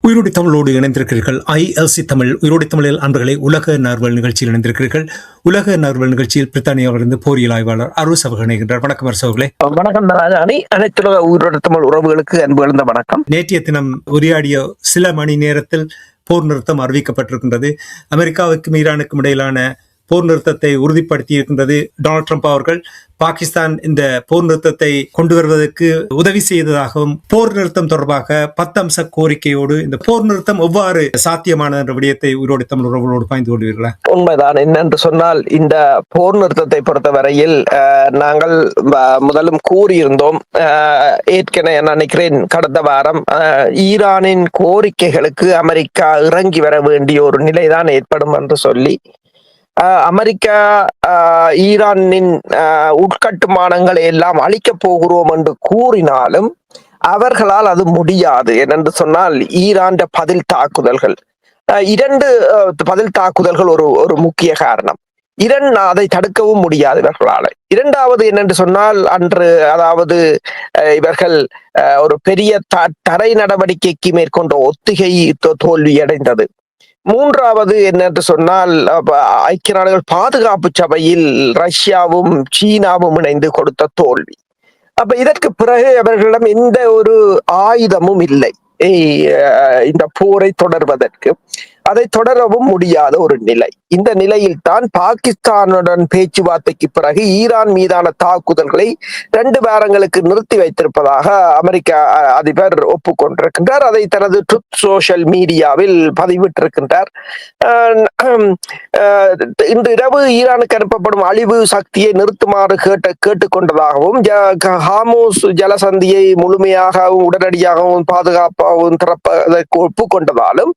உயிரோடி தமிழோடு இணைந்திருக்கிறீர்கள். ILC தமிழ் உயிரோடி தமிழில் அன்பர்களை உலக நார்வல் நிகழ்ச்சியில் இணைந்திருக்கிறீர்கள். உலக நார்வல் நிகழ்ச்சியில் பிரித்தானியாவிலிருந்து போரியல் ஆய்வாளர் அரூஸ் அவர்கள் இணைகின்றார். வணக்கம் அரசு அவர்களே. வணக்கம் அனைத்துலக உயிரோட தமிழ் உறவுகளுக்கு அன்பு கலந்த வணக்கம். நேற்றைய தினம் உரையாடிய சில மணி நேரத்தில் போர் நிறுத்தம் அறிவிக்கப்பட்டிருக்கின்றது. அமெரிக்காவுக்கும் ஈரானுக்கும் இடையிலான போர் நிறுத்தத்தை உறுதிப்படுத்தி இருக்கின்றது. டொனால்ட் ட்ரம்ப் அவர்கள் பாகிஸ்தான் இந்த போர் நிறுத்தத்தை கொண்டு வருவதற்கு உதவி செய்ததாகவும், போர் நிறுத்தம் தொடர்பாக 10 அம்ச கோரிக்கையோடு இந்த போர் நிறுத்தம் எவ்வாறு சாத்தியமானது என்ற விடயத்தை உயிரோடு தமிழ் உறவுகளோடு பாய்ந்து கொள்வீர்களா? உண்மைதான். என்னென்று சொன்னால், இந்த போர் நிறுத்தத்தை பொறுத்தவரையில் நாங்கள் முதலும் கூறியிருந்தோம். ஏற்கனவே நினைக்கிறேன் கடந்த வாரம் ஈரானின் கோரிக்கைகளுக்கு அமெரிக்கா இறங்கி வர வேண்டிய ஒரு நிலைதான் ஏற்படும் என்று சொல்லி அமெரிக்கா ஈரானின் உட்கட்டுமானங்களை எல்லாம் அழிக்கப் போகிறோம் என்று கூறினாலும் அவர்களால் அது முடியாது. ஏனென்று சொன்னால், ஈரான் பதில் தாக்குதல்கள், 2 பதில் தாக்குதல்கள் ஒரு முக்கிய காரணம். அதை தடுக்கவும் முடியாது இவர்களால். இரண்டாவது என்னென்று சொன்னால், அதாவது இவர்கள் ஒரு பெரிய தடை நடவடிக்கைக்கு மேற்கொண்ட ஒத்திகை தோல்வியடைந்தது. மூன்றாவது என்னென்று சொன்னால், ஐக்கிய நாடுகள் பாதுகாப்பு சபையில் ரஷ்யாவும் சீனாவும் இணைந்து கொடுத்த தோல்வி. அப்ப இதற்கு பிறகு அவர்களிடம் எந்த ஒரு ஆயுதமும் இல்லை இந்த போரை தொடர்வதற்கு. அதை தொடரவும் முடியாத ஒரு நிலை. இந்த நிலையில் தான் பாகிஸ்தானுடன் பேச்சுவார்த்தைக்கு பிறகு ஈரான் மீதான தாக்குதல்களை 2 வாரங்களுக்கு நிறுத்தி வைத்திருப்பதாக அமெரிக்க அதிபர் ஒப்புக்கொண்டிருக்கின்றார். அதை தனது ட்ரூத் சோஷியல் மீடியாவில் பதிவிட்டிருக்கின்றார். இன்று இரவு ஈரானுக்கு அனுப்பப்படும் அழிவு சக்தியை நிறுத்துமாறு கேட்டுக்கொண்டதாகவும், ஹார்முஸ் ஜலசந்தியை முழுமையாகவும் உடனடியாகவும் பாதுகாப்பாகவும் திறப்பதற்கு ஒப்புக்கொண்டதாலும்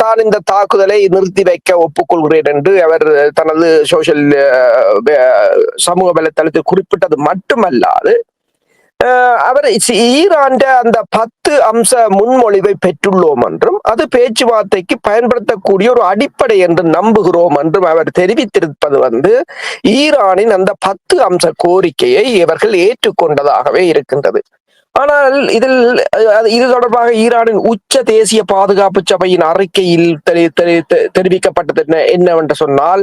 தான் இந்த தாக்குதலை நிறுத்தி வைக்க ஒப்புக்கொள்கிறேன் என்று அவர் தனது சமூக வலைத்தளத்தில் குறிப்பிட்டது மட்டுமல்லாது, அவர் ஈரான் அந்த 10 அம்ச முன்மொழிவை பெற்றுள்ளோம் என்றும், அது பேச்சுவார்த்தைக்கு பயன்படுத்தக்கூடிய ஒரு அடிப்படை என்று நம்புகிறோம் என்றும் அவர் தெரிவித்திருப்பது ஈரானின் அந்த 10 அம்ச கோரிக்கையை இவர்கள் ஏற்றுக்கொண்டதாகவே இருக்கின்றது. ஆனால் இது தொடர்பாக ஈரானின் உச்ச தேசிய பாதுகாப்பு சபையின் அறிக்கையில் தெரிவிக்கப்பட்டது என்னவென்று சொன்னால்,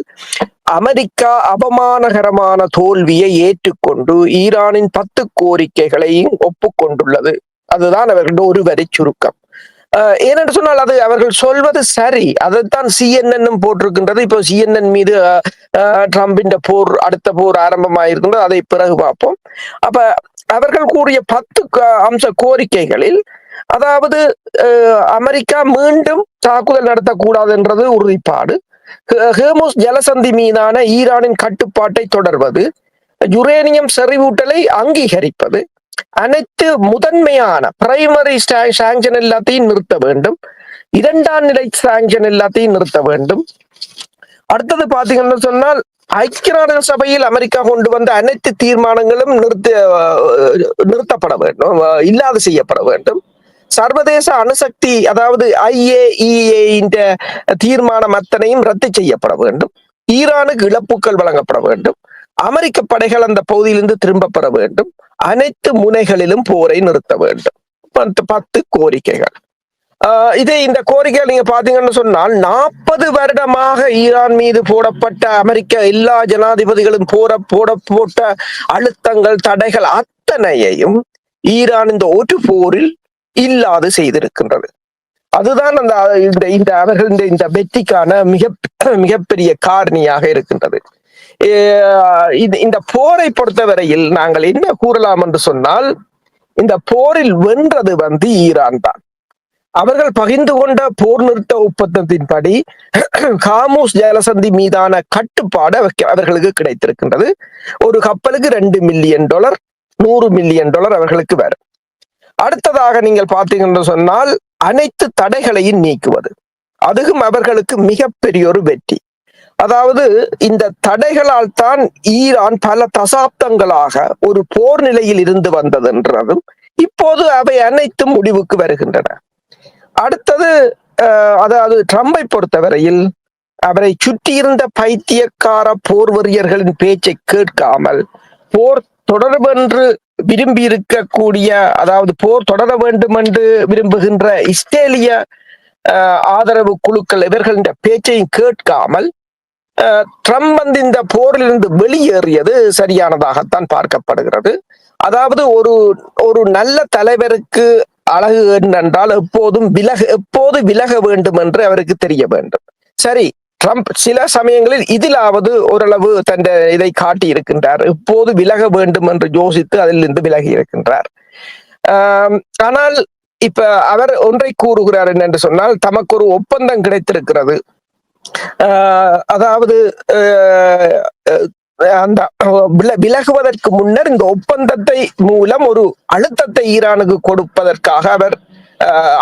அமெரிக்கா அபமானகரமான தோல்வியை ஏற்றுக்கொண்டு ஈரானின் 10 கோரிக்கைகளையும் ஒப்புக்கொண்டுள்ளது. அதுதான் அவர்களுடைய ஒரு வரி சுருக்கம். ஏனென்று சொன்னால், அது அவர்கள் சொல்வது சரி. அதைத்தான் CNN போட்டிருக்கின்றது. இப்போ CNN மீது ட்ரம்பின் அடுத்த போர் ஆரம்பமாயிருக்கின்றது. அதை பிறகு பார்ப்போம். அப்ப அவர்கள் கூறிய 10 அம்ச கோரிக்கைகளில், அதாவது அமெரிக்கா மீண்டும் தாக்குதல் நடத்தக்கூடாது என்றது உறுதிப்பாடு, ஹோர்முஸ் ஜலசந்தி மீதான ஈரானின் கட்டுப்பாட்டை தொடர்வது, யுரேனியம் செறிவூட்டலை அங்கீகரிப்பது, அனைத்து முதன்மையான பிரைமரி சாங்ஷன் எல்லாத்தையும் நிறுத்த வேண்டும், 2ஆம் நிலை சாங்ஷன் எல்லாத்தையும் நிறுத்த வேண்டும். அடுத்தது பாத்தீங்கன்னா சொன்னால், ஐக்கிய நாடுகள் சபையில் அமெரிக்கா கொண்டு வந்த அனைத்து தீர்மானங்களும் நிறுத்தப்பட வேண்டும், இல்லாது செய்யப்பட வேண்டும். சர்வதேச அணுசக்தி, அதாவது IAEA தீர்மானம் அத்தனையும் ரத்து செய்யப்பட வேண்டும். ஈரானுக்கு இழப்புகள் வழங்கப்பட வேண்டும். அமெரிக்க படைகள் அந்த பகுதியிலிருந்து திரும்ப பெற வேண்டும். அனைத்து முனைகளிலும் போரை நிறுத்த வேண்டும். 10 கோரிக்கைகள். இந்த கோரிக்கைகள் நீங்க பாத்தீங்கன்னு சொன்னால், 40 வருடமாக ஈரான் மீது போடப்பட்ட அமெரிக்க எல்லா ஜனாதிபதிகளும் போட்ட அழுத்தங்கள், தடைகள் அத்தனையையும் ஈரான் இந்த ஒரு போரில் இல்லாது செய்திருக்கின்றது. அதுதான் அவர்கள் இந்த வெற்றிக்கான மிகப்பெரிய காரணியாக இருக்கின்றது. இந்த போரை பொறுத்தவரையில் நாங்கள் என்ன கூறலாம் என்று சொன்னால், இந்த போரில் வென்றது ஈரான் தான். அவர்கள் பகிர்ந்து கொண்ட போர் நிறுத்த ஒப்பந்தத்தின்படி ஹார்முஸ் ஜலசந்தி மீதான கட்டுப்பாடு அவர்களுக்கு கிடைத்திருக்கின்றது. ஒரு கப்பலுக்கு $2 மில்லியன், $100 மில்லியன் அவர்களுக்கு வரும். அடுத்ததாக நீங்கள் பார்த்தீங்கன்னு சொன்னால், அனைத்து தடைகளையும் நீக்குவது, அதுவும் அவர்களுக்கு மிகப்பெரிய ஒரு வெற்றி. அதாவது இந்த தடைகளால் தான் ஈரான் பல தசாப்தங்களாக ஒரு போர் நிலையில் இருந்து வந்தது என்றதும் இப்போது அவை அனைத்தும் முடிவுக்கு வருகின்றன. அடுத்தது, அதாவது ட்ரம்பை பொறுத்தவரையில் அவரை சுற்றியிருந்த பைத்தியக்கார போர்வெறியர்களின் பேச்சை கேட்காமல் போர் தொடர்பென்று விரும்பி இருக்கக்கூடிய, அதாவது போர் தொடர வேண்டும் என்று விரும்புகின்ற இஸ்ரேலிய ஆதரவு குழுக்கள் இவர்களின் பேச்சையும் கேட்காமல் ட்ரம்ப் வந்து இந்த போரிலிருந்து வெளியேறியது சரியானதாகத்தான் பார்க்கப்படுகிறது. அதாவது ஒரு நல்ல தலைவருக்கு அழகு என்னென்றால் எப்போது விலக வேண்டும் என்று அவருக்கு தெரிய வேண்டும். சரி, ட்ரம்ப் சில சமயங்களில் இதிலாவது ஓரளவு தன் இதை காட்டி இருக்கின்றார். எப்போது விலக வேண்டும் என்று யோசித்து அதிலிருந்து விலகி இருக்கின்றார். ஆனால் இப்ப அவர் ஒன்றை கூறுகிறார் என்னென்று சொன்னால், தமக்கு ஒரு ஒப்பந்தம் கிடைத்திருக்கிறது. அதாவது அந்த விலகுவதற்கு முன்னர் இந்த ஒப்பந்தத்தை மூலம் ஒரு அழுத்தத்தை ஈரானுக்கு கொடுப்பதற்காக அவர்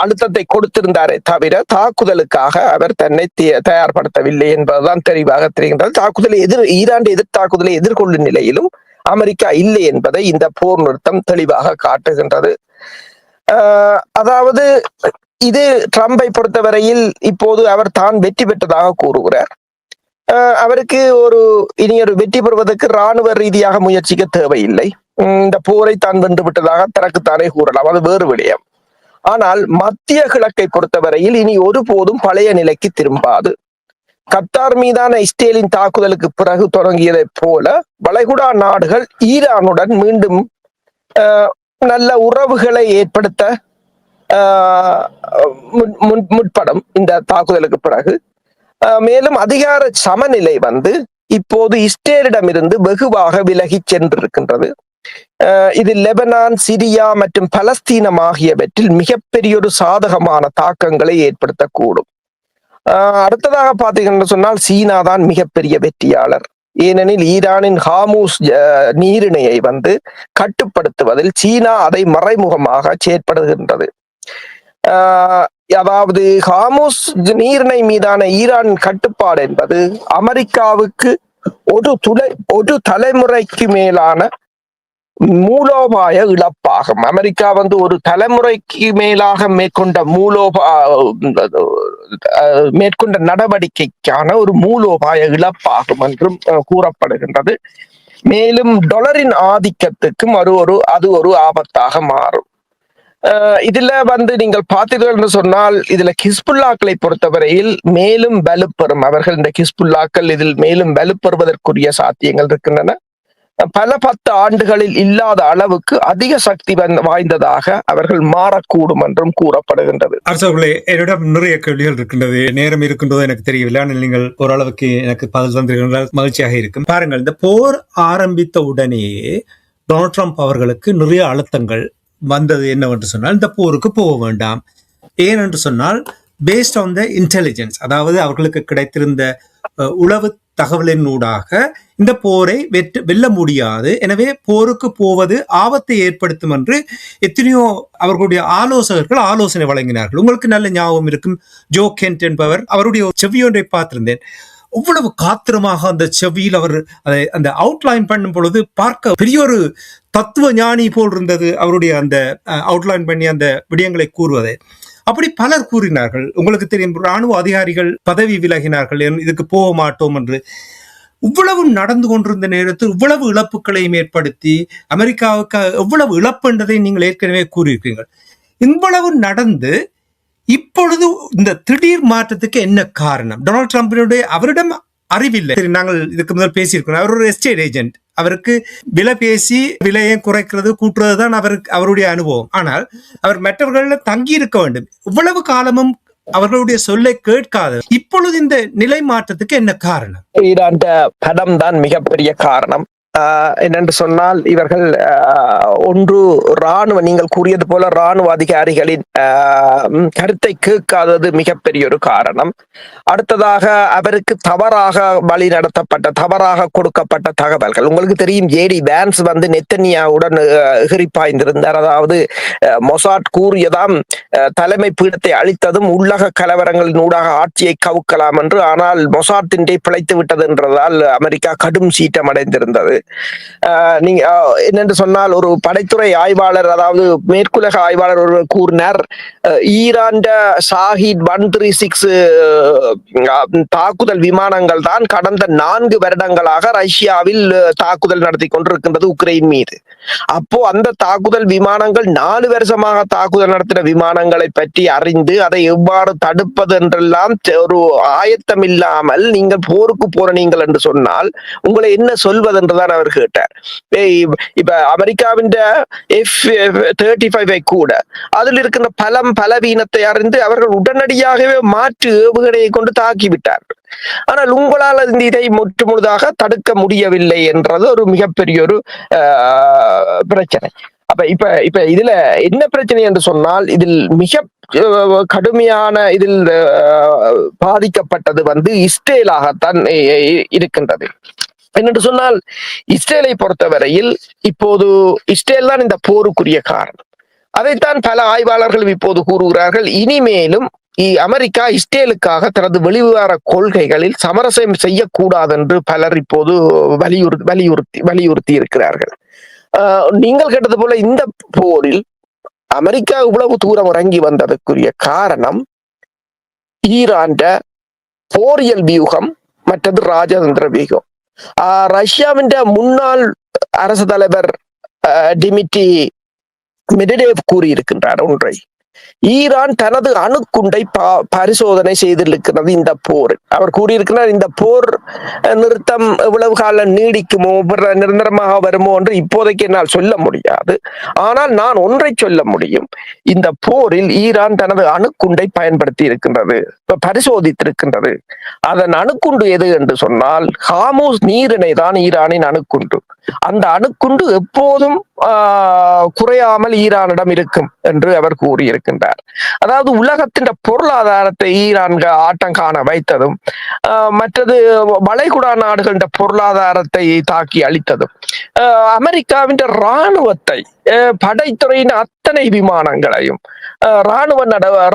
அழுத்தத்தை கொடுத்திருந்தாரே தவிர தாக்குதலுக்காக அவர் தன்னை தயார்படுத்தவில்லை என்பதுதான் தெளிவாக தெரிகின்றது. ஈரான் எதிர் தாக்குதலை எதிர்கொள்ளும் நிலையிலும் அமெரிக்கா இல்லை என்பதை இந்த போர் நிறுத்தம் தெளிவாக காட்டுகின்றது. அதாவது இது ட்ரம்பை பொறுத்தவரையில் இப்போது அவர் தான் வெற்றி பெற்றதாக கூறுகிறார். அவருக்கு இனி ஒரு வெற்றி பெறுவதற்கு இராணுவ ரீதியாக முயற்சிக்க தேவையில்லை. இந்த போரை தான் வென்று விட்டதாக தனக்குத்தானே கூறலாம், அது வேறு விடயம். ஆனால் மத்திய கிழக்கை பொறுத்தவரையில் இனி ஒருபோதும் பழைய நிலைக்கு திரும்பாது. கத்தார் மீதான இஸ்ரேலின் தாக்குதலுக்கு பிறகு தொடங்கியதை போல வளைகுடா நாடுகள் ஈரானுடன் மீண்டும் நல்ல உறவுகளை ஏற்படுத்த முற்படும் இந்த தாக்குதலுக்கு பிறகு. மேலும் அதிகார சமநிலை வந்து இப்போது இஸ்ரேலிடமிருந்து வெகுவாக விலகி சென்றிருக்கின்றது. இது லெபனான், சிரியா மற்றும் பலஸ்தீனம் ஆகியவற்றில் மிகப்பெரிய ஒரு சாதகமான தாக்கங்களை ஏற்படுத்தக்கூடும். அடுத்ததாக பார்த்தீங்கன்னு சொன்னால் சீனா தான் மிகப்பெரிய வெற்றியாளர். ஏனெனில் ஈரானின் ஹார்மூஸ் நீரிணையை வந்து கட்டுப்படுத்துவதில் சீனா அதை மறைமுகமாக செயற்படுகின்றது. அதாவது ஹார்மூஸ் நீரிணை மீதான ஈரான் கட்டுப்பாடு என்பது அமெரிக்காவுக்கு ஒரு தலைமுறைக்கு மேலான மூலோபாய இழப்பாகும். அமெரிக்கா வந்து ஒரு தலைமுறைக்கு மேலாக மேற்கொண்ட நடவடிக்கைக்கான ஒரு மூலோபாய இழப்பாகும் என்றும் கூறப்படுகின்றது. மேலும் டாலரின் ஆதிக்கத்துக்கும் அது ஒரு ஆபத்தாக மாறும். இதுல வந்து நீங்கள் பார்த்தீர்கள் என்று சொன்னால், இதுல ஹிஸ்புல்லாக்களை பொறுத்தவரையில் மேலும் வலுப்பெறும். அவர்கள் இந்த ஹிஸ்புல்லாக்கள் இதில் மேலும் வலுப்பெறுவதற்குரிய சாத்தியங்கள் இருக்கின்றன. பல 10 ஆண்டுகளில் இல்லாத அளவுக்கு அதிக சக்தி வாய்ந்ததாக அவர்கள் மாறக்கூடும் என்றும் கூறப்படுகின்றது. அரசர்களே, என்னிடம் நிறைய கேள்விகள் இருக்கின்றது. நேரம் இருக்கின்றதோ எனக்கு தெரியவில்லை. ஆனால் நீங்கள் ஓரளவுக்கு எனக்கு பதில் தந்திருக்கின்றால் மகிழ்ச்சியாக இருக்கும். பாருங்கள், இந்த போர் ஆரம்பித்த உடனேயே டொனால்ட் ட்ரம்ப் அவர்களுக்கு நிறைய அழுத்தங்கள் வந்தது. என்னவென்று சொன்னால், இந்த போருக்கு போக வேண்டாம். ஏனென்று சொன்னால், பேஸ்ட் ஆன் த இன்டெலிஜென்ஸ், அதாவது அவர்களுக்கு கிடைத்திருந்த உளவு தகவலின் ஊடாக இந்த போரை வெல்ல முடியாது, எனவே போருக்கு போவது ஆபத்தை ஏற்படுத்தும் என்று எத்தனையோ அவர்களுடைய ஆலோசகர்கள் ஆலோசனை வழங்கினார்கள். உங்களுக்கு நல்ல ஞாபகம் இருக்கும், ஜோ கென்ட் என்பவர், அவருடைய செவியொன்றை பார்த்திருந்தேன். அவ்வளவு காத்திரமாக அந்த செவியில் அவர் அதை அந்த அவுட்லைன் பண்ணும் பொழுது பார்க்க பெரிய ஒரு தத்துவ ஞானி போல் இருந்தது. அவருடைய அந்த அவுட்லைன் பண்ணி அந்த விடயங்களை கூறுவதை அப்படி பலர் கூறினார்கள். உங்களுக்கு தெரியும், ராணுவ அதிகாரிகள் பதவி விலகினார்கள், இதுக்கு போக மாட்டோம் என்று. இவ்வளவு நடந்து கொண்டிருந்த நேரத்தில் இவ்வளவு இழப்புகளையும் ஏற்படுத்தி அமெரிக்காவுக்கு எவ்வளவு இழப்பு என்றதை நீங்கள் ஏற்கனவே கூறியிருக்கீர்கள். இவ்வளவு நடந்து இப்பொழுது இந்த திடீர் மாற்றத்துக்கு என்ன காரணம்? டொனால்ட் ட்ரம்பினுடைய அவரிடம் அறிவில்லை. சரி, நாங்கள் இதுக்கு முதல் பேசியிருக்கிறோம். அவர் ஒரு எஸ்டேட் ஏஜென்ட். அவருக்கு விலை பேசி விலையை குறைக்கிறது கூட்டுறது தான் அவருடைய அனுபவம். ஆனால் அவர் மற்றவர்கள் தங்கி இருக்க வேண்டும். இவ்வளவு காலமும் அவர்களுடைய சொல்லை கேட்காது. இப்பொழுது இந்த நிலை மாற்றத்துக்கு என்ன காரணம்? ஈரான் படம் தான் மிகப்பெரிய காரணம். என்னென்று சொன்னால், இவர்கள் ஒன்று நீங்கள் கூறியது போல ராணுவ அதிகாரிகளின் கருத்தை கேட்காதது மிகப்பெரிய ஒரு காரணம். அடுத்ததாக அவருக்கு தவறாக வழி நடத்தப்பட்ட, தவறாக கொடுக்கப்பட்ட தகவல்கள். உங்களுக்கு தெரியும், ஜேடி வேன்ஸ் வந்து நெத்தன்யாவுடன் எகிரிப்பாய்ந்திருந்தார். அதாவது மொசாட் கூறியதாம் தலைமை பீடத்தை அளித்ததும் உள்ளக கலவரங்களின் ஊடாக ஆட்சியை கவுக்கலாம் என்று. ஆனால் மொசாட்டின்றே பிழைத்து விட்டது என்றதால் அமெரிக்கா கடும் சீற்றம் அடைந்திருந்தது. நீங்க என்னென்று சொன்னால் ஒரு படைத்துறை ஆய்வாளர், அதாவது மேற்குலக ஆய்வாளர் ஒருவர் கூறினார், ஈரான் ஷாஹித் 136 தாக்குதல் விமானங்கள் தான் கடந்த 4 வருடங்களாக ரஷ்யாவில் தாக்குதல் நடத்தி கொண்டிருக்கின்றது உக்ரைன் மீது. அப்போ அந்த தாக்குதல் விமானங்கள் 4 வருஷமாக தாக்குதல் நடத்தின விமானங்களை பற்றி அறிந்து அதை எவ்வாறு தடுப்பது என்றெல்லாம் ஒரு ஆயத்தம் இல்லாமல் நீங்கள் போருக்கு போறீங்கள் என்று சொன்னால் உங்களை என்ன சொல்வது என்றுதான் அவர் கேட்டார். இப்ப அமெரிக்காவின் F-35 கூட அதில் இருக்கின்ற பலவீனத்தை அறிந்து அவர்கள் உடனடியாகவே மாற்று ஏவுகணையை கொண்டு தாக்கிவிட்டார்கள். ஆனால் உங்களால் இதை முற்றுமுழுதாக தடுக்க முடியவில்லை என்றது ஒரு மிகப்பெரிய ஒரு பிரச்சனை. அப்ப இப்ப இதுல என்ன பிரச்சனை என்று சொன்னால், இதில் மிக கடுமையான இதில் பாதிக்கப்பட்டது இஸ்ரேலாகத்தான் இருக்கின்றது. என்னென்று சொன்னால், இஸ்ரேலை பொறுத்தவரையில் இப்போது இஸ்ரேல் தான் இந்த போருக்குரிய காரணம். அதைத்தான் பல ஆய்வாளர்கள் இப்போது கூறுகிறார்கள். இனிமேலும் அமெரிக்கா இஸ்ரேலுக்காக தனது வெளிவிவகார கொள்கைகளில் சமரசம் செய்யக்கூடாது என்று பலர் இப்போது வலியுறுத்தி இருக்கிறார்கள். நீங்கள் கேட்டது போல இந்த போரில் அமெரிக்கா இவ்வளவு தூரம் இறங்கி வந்ததற்குரிய காரணம் ஈரான் போரியல் வியூகம், மற்றது ராஜதந்திர வியூகம். ரஷ்யாவின் முன்னாள் அரசு தலைவர் டிமிட்ரி மெட்வெடேவ் கூறியிருக்கின்றார் ஒன்றை. ஈரான் தனது அணுக்குண்டை பரிசோதனை செய்திருக்கிறது இந்த போர். அவர் கூறியிருக்கிறார், இந்த போர் நிறுத்தம் எவ்வளவு காலம் நீடிக்குமோ, நிரந்தரமாக வருமோ என்று இப்போதைக்கு என்னால் சொல்ல முடியாது. ஆனால் நான் ஒன்றை சொல்ல முடியும், இந்த போரில் ஈரான் தனது அணுக்குண்டை பயன்படுத்தி இருக்கின்றது, பரிசோதித்திருக்கின்றது. அதன் அணுக்குண்டு எது என்று சொன்னால் ஹார்முஸ் நீரிணை தான் ஈரானின் அணுக்குண்டு. அந்த அணுக்குண்டு எப்போதும் குறையாமல் ஈரானிடம் இருக்கும் என்று அவர் கூறியிருக்கின்றார். அதாவது உலகத்தின் பொருளாதாரத்தை ஈரான் ஆட்டம் காண வைத்ததும், மற்றது வளைகுடா நாடுகளின் பொருளாதாரத்தை தாக்கி அளித்ததும், அமெரிக்காவின் இராணுவத்தை, படைத்துறையின் அத்தனை விமானங்களையும்,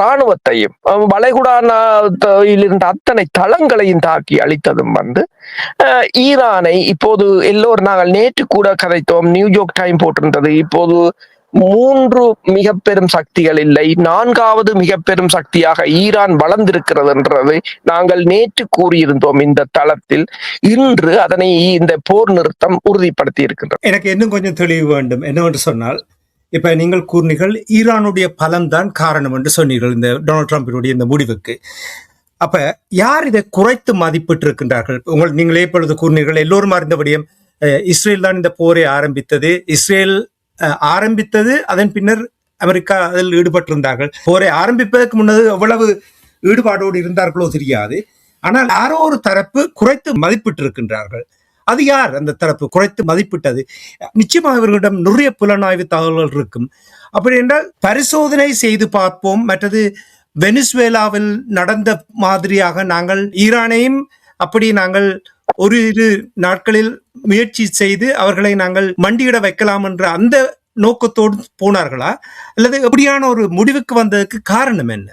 இராணுவத்தையும், வளைகுடாவில் இருந்த அத்தனை தளங்களையும் தாக்கி அளித்ததும் ஈரானை இப்போது எல்லோரும், நாங்கள் நேற்று கூட கதைத்தோம், நியூயார்க் டைம் போட்டிருந்தது, இப்போது 3 மிக பெரும் சக்திகள் இல்லை, 4வது மிக பெரும் சக்தியாக ஈரான் வளர்ந்திருக்கிறது என்றதை நாங்கள் நேற்று கூறியிருந்தோம் இந்த தளத்தில். இன்று அதனை இந்த போர் நிறுத்தம் உறுதிப்படுத்தி இருக்கின்றது. எனக்கு இன்னும் கொஞ்சம் தெளிவு வேண்டும். என்னவென்று சொன்னால், இப்ப நீங்கள் கூறினீர்கள் ஈரானுடைய பலம் தான் காரணம் என்று சொன்னீர்கள் இந்த டொனால்ட் ட்ரம்பினுடைய இந்த முடிவுக்கு. அப்ப யார் இதை குறைத்து மதிப்பிட்டு இருக்கின்றார்கள்? நீங்களே இப்பொழுது கூறினீர்கள், எல்லோரும் அறிந்தபடியும் இஸ்ரேல் தான் இந்த போரை ஆரம்பித்தது. இஸ்ரேல் ஆரம்பித்தது, அதன் பின்னர் அமெரிக்கா அதில் ஈடுபட்டிருந்தார்கள். போரை ஆரம்பிப்பதற்கு முன்னது எவ்வளவு ஈடுபாடோடு இருந்தார்களோ தெரியாது. ஆனால் யாரோ ஒரு தரப்பு குறைத்து மதிப்பிட்டு இருக்கின்றார்கள். அது யார் அந்த தரப்பு குறைத்து மதிப்பிட்டது? நிச்சயமாக இவர்களிடம் நிறைய புலனாய்வு தகவல்கள் இருக்கும். அப்படி என்றால் பரிசோதனை செய்து பார்ப்போம். மற்றது வெனிசுவேலாவில் நடந்த மாதிரியாக நாங்கள் ஈரானையும் அப்படி நாங்கள் ஒரு 2 நாட்களில் முயற்சி செய்து அவர்களை நாங்கள் மண்டியிட வைக்கலாம் என்ற அந்த நோக்கத்தோடு போனார்களா, அல்லது எப்படியான ஒரு முடிவுக்கு வந்ததுக்கு காரணம் என்ன?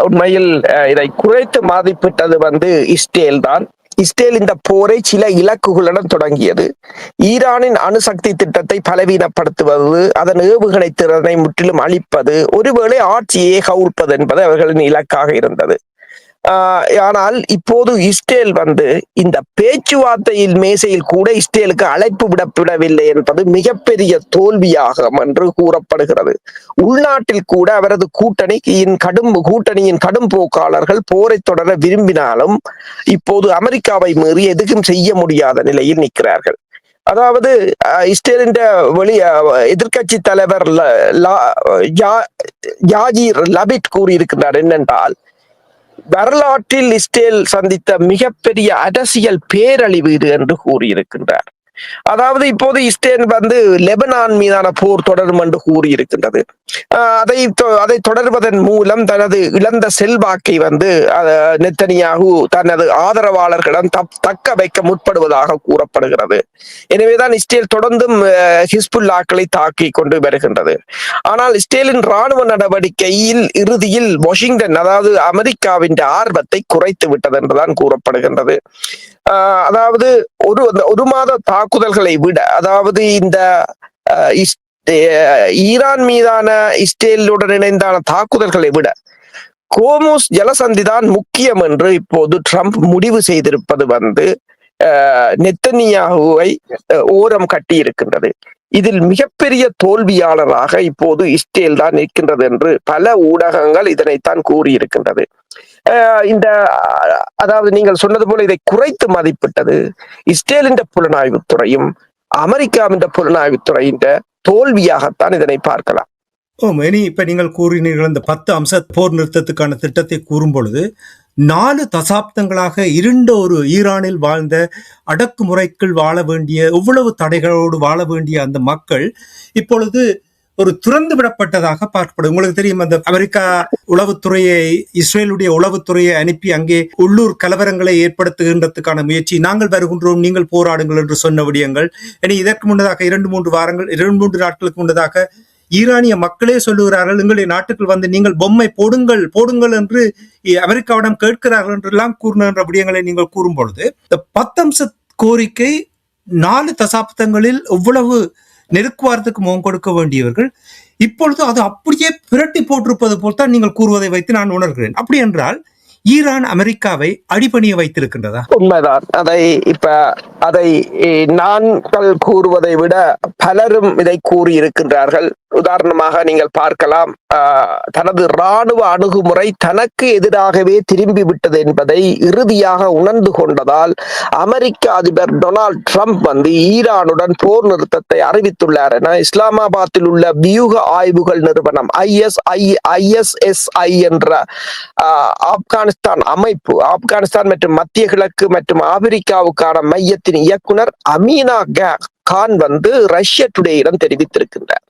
உண்மையில் இதை குறைத்து மதிப்பிட்டது இஸ்ரேல் தான். இஸ்ரேல் இந்த போரை சில இலக்குகளுடன் தொடங்கியது. ஈரானின் அணுசக்தி திட்டத்தை பலவீனப்படுத்துவது, அதன் ஏவுகணை திறனை முற்றிலும் அழிப்பது, ஒருவேளை ஆட்சியை கவிழ்ப்பது என்பது அவர்களின் இலக்காக இருந்தது. ஆனால் இப்போது இஸ்ரேல் இந்த பேச்சுவார்த்தையில் மேசையில் கூட இஸ்ரேலுக்கு அழைப்பு விடப்படவில்லை என்பது மிகப்பெரிய தோல்வியாகும் என்று கூறப்படுகிறது. உள்நாட்டில் கூட அவரது கூட்டணியின் கடும் போக்காளர்கள் போரை தொடர விரும்பினாலும் இப்போது அமெரிக்காவை மீறி எதுவும் செய்ய முடியாத நிலையில் நிற்கிறார்கள். அதாவது இஸ்ரேலின் எதிர்கட்சி தலைவர் யாஜிர் லபிட் கூறியிருக்கிறார் என்னென்றால், வரலாற்றில் இஸ்ரேல் சந்தித்த மிகப்பெரிய அரசியல் பேரழிவு இது என்று கூறியிருக்கின்றார். அதாவது இப்போது இஸ்ரேல் லெபனான் மீதான போர் தொடரும் என்று கூறியிருக்கின்றது. அதை தொடர்வதன் மூலம் தனது இழந்த செல்வாக்கை நெத்தனியாகு தனது ஆதரவாளர்களிடம் தக்க வைக்க முற்படுவதாக கூறப்படுகிறது. எனவேதான் இஸ்ரேல் தொடர்ந்தும் ஹிஸ்புல்லாக்களை தாக்கி கொண்டு வருகின்றது. ஆனால் இஸ்ரேலின் இராணுவ நடவடிக்கையில் இறுதியில் வாஷிங்டன், அதாவது அமெரிக்காவின் ஆர்வத்தை குறைத்து விட்டது என்றுதான் கூறப்படுகின்றது. அதாவது ஒரு மாத தாக்குதல்களை விட, அதாவது இந்த ஈரான் மீதான இஸ்ரேலுடன் இணைந்தான தாக்குதல்களை விட கோமோஸ் ஜலசந்தி தான் முக்கியம் என்று இப்போது ட்ரம்ப் முடிவு செய்திருப்பது நெத்தனியாகுவை ஓரம் கட்டி இருக்கின்றது. இதில் மிகப்பெரிய தோல்வியாளராக இப்போது இஸ்ரேல் தான் நிற்கின்றது என்று பல ஊடகங்கள் இதனைத்தான் கூறியிருக்கின்றது. இந்த அதாவது நீங்கள் சொன்னது போல இதை குறைத்து மதிப்பிட்டது இஸ்ரேலின் புலனாய்வுத்துறையும் அமெரிக்காவின் புலனாய்வுத்துறையின் தோல்வியாகத்தான் இதனை பார்க்கலாம். இனி இப்ப நீங்கள் கூறினீர்கள் இந்த 10 அம்ச போர் நிறுத்தத்துக்கான திட்டத்தை கூறும் பொழுது 4 தசாப்தங்களாக இருண்ட ஒரு ஈரானில் வாழ்ந்த அடக்குமுறைக்குள் வாழ வேண்டிய எவ்வளவு தடைகளோடு வாழ வேண்டிய அந்த மக்கள் இப்பொழுது ஒரு துறந்து விடப்பட்டதாக பார்க்கப்படும். உங்களுக்கு தெரியும், அந்த அமெரிக்கா உளவுத்துறையை, இஸ்ரேலுடைய உளவுத்துறையை அனுப்பி அங்கே உள்ளூர் கலவரங்களை ஏற்படுத்துகின்றதுக்கான முயற்சி, நாங்கள் வருகின்றோம் நீங்கள் போராடுங்கள் என்று சொன்ன விடயங்கள். இனி இதற்கு முன்னதாக 2-3 நாட்களுக்கு முன்னதாக ஈரானிய மக்களே சொல்லுகிறார்கள், எங்களுடைய நாட்டுக்குள் வந்து நீங்கள் பொம்மை போடுங்கள் என்று அமெரிக்காவிடம் கேட்கிறார்கள் என்றெல்லாம் கூறின விடயங்களை நீங்கள் கூறும் பொழுது இந்த 10 அம்ச கோரிக்கை 4 தசாப்தங்களில் எவ்வளவு நெருக்குவாரத்துக்கு முகம் கொடுக்க வேண்டியவர்கள் இப்பொழுது அது அப்படியே பிரட்டி போட்டிருப்பது போல் தான் நீங்கள் கூறுவதை வைத்து நான் உணர்கிறேன். அப்படி என்றால் ஈரான் அமெரிக்காவை அடிபணிய வைத்திருக்கின்றதா? உண்மைதான். அதை நாங்கள் கூறுவதை விட பலரும் இதை கூறியிருக்கின்றார்கள். உதாரணமாக நீங்கள் பார்க்கலாம், தனது இராணுவ அணுகுமுறை தனக்கு எதிராகவே திரும்பி விட்டது என்பதை இறுதியாக உணர்ந்து கொண்டதால் அமெரிக்க அதிபர் டொனால்ட் ட்ரம்ப் ஈரானுடன் போர் நிறுத்தத்தை அறிவித்துள்ளார் என இஸ்லாமாபாத்தில் உள்ள வியூக ஆய்வுகள் நிறுவனம் ISSI என்ற ஆப்கானிஸ்தான் அமைப்பு, ஆப்கானிஸ்தான் மற்றும் மத்திய கிழக்கு மற்றும் ஆப்பிரிக்காவுக்கான மையத்தின் இயக்குனர் அமீனா கான் ரஷ்ய டுடேயிடம் தெரிவித்திருக்கின்றார்.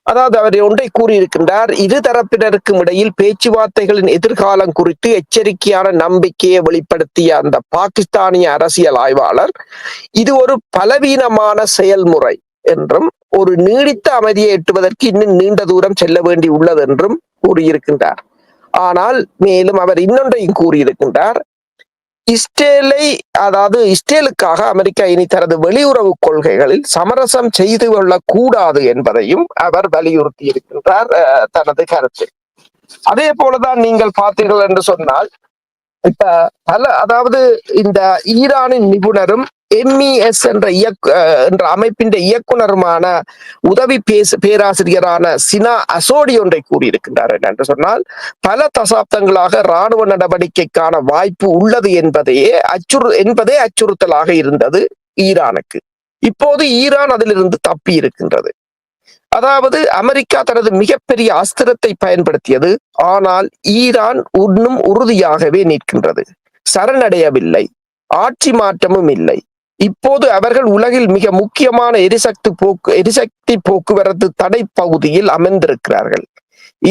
அதாவது அவர் ஒன்றை கூறியிருக்கின்றார், இரு தரப்பினருக்கும் இடையில் பேச்சுவார்த்தைகளின் எதிர்காலம் குறித்து எச்சரிக்கையான நம்பிக்கையை வெளிப்படுத்திய அந்த பாகிஸ்தானிய அரசியல் ஆய்வாளர் இது ஒரு பலவீனமான செயல்முறை என்றும் ஒரு நீடித்த அமைதியை எட்டுவதற்கு இன்னும் நீண்ட தூரம் செல்ல வேண்டி உள்ளது என்றும் கூறியிருக்கின்றார். ஆனால் மேலும் அவர் இன்னொன்றையும் கூறியிருக்கின்றார், இஸ்ரேலுக்காக அமெரிக்கா இனி தனது வெளியுறவு கொள்கைகளில் சமரசம் செய்து கொள்ளக்கூடாது என்பதையும் அவர் வலியுறுத்தி இருக்கின்றார் தனது கருத்தில். அதே போலதான் நீங்கள் பார்த்தீர்கள் என்று சொன்னால், இந்த ஈரானின் நிபுணரும் MES என்ற அமைப்பின் இயக்குனருமான உதவி பேராசிரியரான சினா அசோடி ஒன்றை கூறியிருக்கின்றார். என்று சொன்னால், பல தசாப்தங்களாக இராணுவ நடவடிக்கைக்கான வாய்ப்பு உள்ளது என்பதே அச்சுறுத்தலாக இருந்தது ஈரானுக்கு. இப்போது ஈரான் அதிலிருந்து தப்பி இருக்கின்றது. அதாவது அமெரிக்கா தனது மிகப்பெரிய அஸ்திரத்தை பயன்படுத்தியது, ஆனால் ஈரான் இன்னும் உறுதியாகவே நிற்கின்றது, சரணடையவில்லை, ஆட்சி மாற்றமும் இல்லை. இப்போது அவர்கள் உலகில் மிக முக்கியமான எரிசக்தி போக்குவரத்து தடை பகுதியில் அமர்ந்திருக்கிறார்கள்.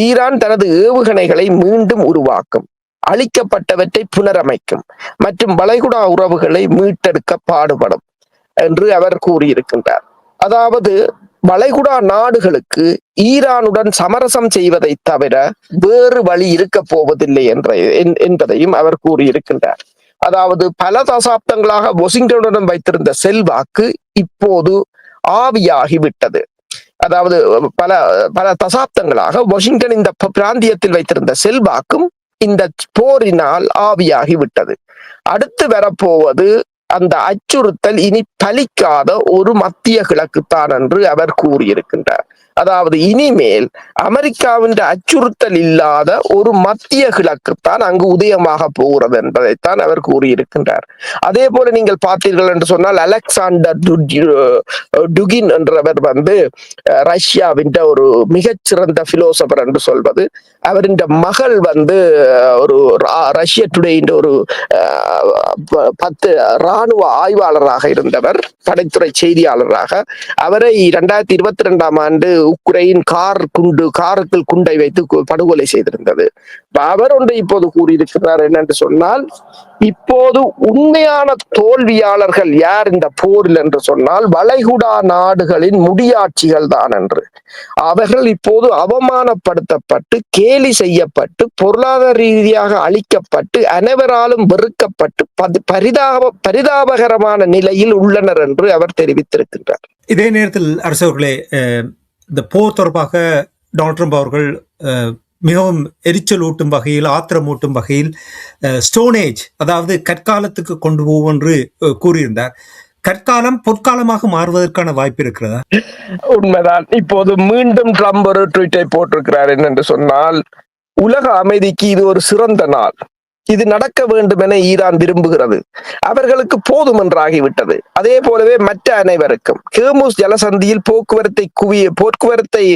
ஈரான் தனது ஏவுகணைகளை மீண்டும் உருவாக்கும், அழிக்கப்பட்டவற்றை புனரமைக்கும் மற்றும் வளைகுடா உறவுகளை மீட்டெடுக்க பாடுபடும் என்று அவர் கூறியிருக்கின்றார். அதாவது வளைகுடா நாடுகளுக்கு ஈரானுடன் சமரசம் செய்வதை தவிர வேறு வழி இருக்க போவதில்லை என்பதையும் அவர் கூறியிருக்கின்றார். அதாவது பல தசாப்தங்களாக வாஷிங்டனுடன் வைத்திருந்த செல்வாக்கு இப்போது ஆவியாகிவிட்டது. அதாவது பல தசாப்தங்களாக வாஷிங்டன் இந்த பிராந்தியத்தில் வைத்திருந்த செல்வாக்கும் இந்த போரினால் ஆவியாகிவிட்டது. அடுத்து வரப்போவது அந்த அச்சுறுத்தல் இனி பலிக்காத ஒரு மத்திய கிழக்குத்தான் என்று அவர் கூறியிருக்கின்றார். அதாவது இனிமேல் அமெரிக்காவின் அச்சுறுத்தல் இல்லாத ஒரு மத்திய கிழக்குத்தான் அங்கு உதயமாக போகிறது என்பதைத்தான் அவர் கூறியிருக்கின்றார். அதே போல நீங்கள் பார்த்தீர்கள் என்று சொன்னால், அலெக்சாண்டர் டுகின் என்றவர் ரஷ்யாவின் ஒரு மிகச்சிறந்த பிலோசபர் என்று சொல்வது, அவரின் மகள் ஒரு ரஷ்ய டுடேயின் ஒரு 10 இராணுவ ஆய்வாளராக இருந்தவர், படைத்துறை செய்தியாளராக. அவரை 2022 ஆண்டு உக்ரைன் காருக்குள் குண்டை வைத்து படுகொலை செய்திருந்தது. அவர் ஒன்று இப்போது கூறியிருக்கிறார் என்னென்று சொன்னால், இப்போது உண்மையான தோல்வியாளர்கள் யார் இந்த போரில் என்று சொன்னால் வளைகுடா நாடுகளின் முடியாட்சிகள் தான் என்று. அவர்கள் இப்போது அவமானப்படுத்தப்பட்டு கேலி செய்யப்பட்டு பொருளாதார ரீதியாக அழிக்கப்பட்டு அனைவராலும் வெறுக்கப்பட்டு பரிதாபகரமான நிலையில் உள்ளனர் என்று அவர் தெரிவித்திருக்கின்றார். இதே நேரத்தில் அரசவர்களே, இந்த போர் தொடர்பாக டொனால்ட் ட்ரம்ப் அவர்கள் மிகவும் எரிச்சல் ஊட்டும் வகையில், ஆத்திரமூட்டும் வகையில் ஸ்டோன் ஏஜ், அதாவது கற்காலத்துக்கு கொண்டு போவோம் என்று கூறியிருந்தார். கற்காலம் பொற்காலமாக மாறுவதற்கான வாய்ப்பு இருக்கிறதா? உண்மைதான். இப்போது மீண்டும் ட்ரம்ப் ஒரு ட்வீட்டை போட்டிருக்கிறார். என்னென்று சொன்னால், உலக அமைதிக்கு இது ஒரு சிறந்த நாள், இது நடக்க வேண்டும் என ஈரான் விரும்புகிறது, அவர்களுக்கு போதும் என்றாகிவிட்டது. அதே போலவே மற்ற அனைவருக்கும் ஹோர்முஸ் ஜலசந்தியில் போக்குவரத்தை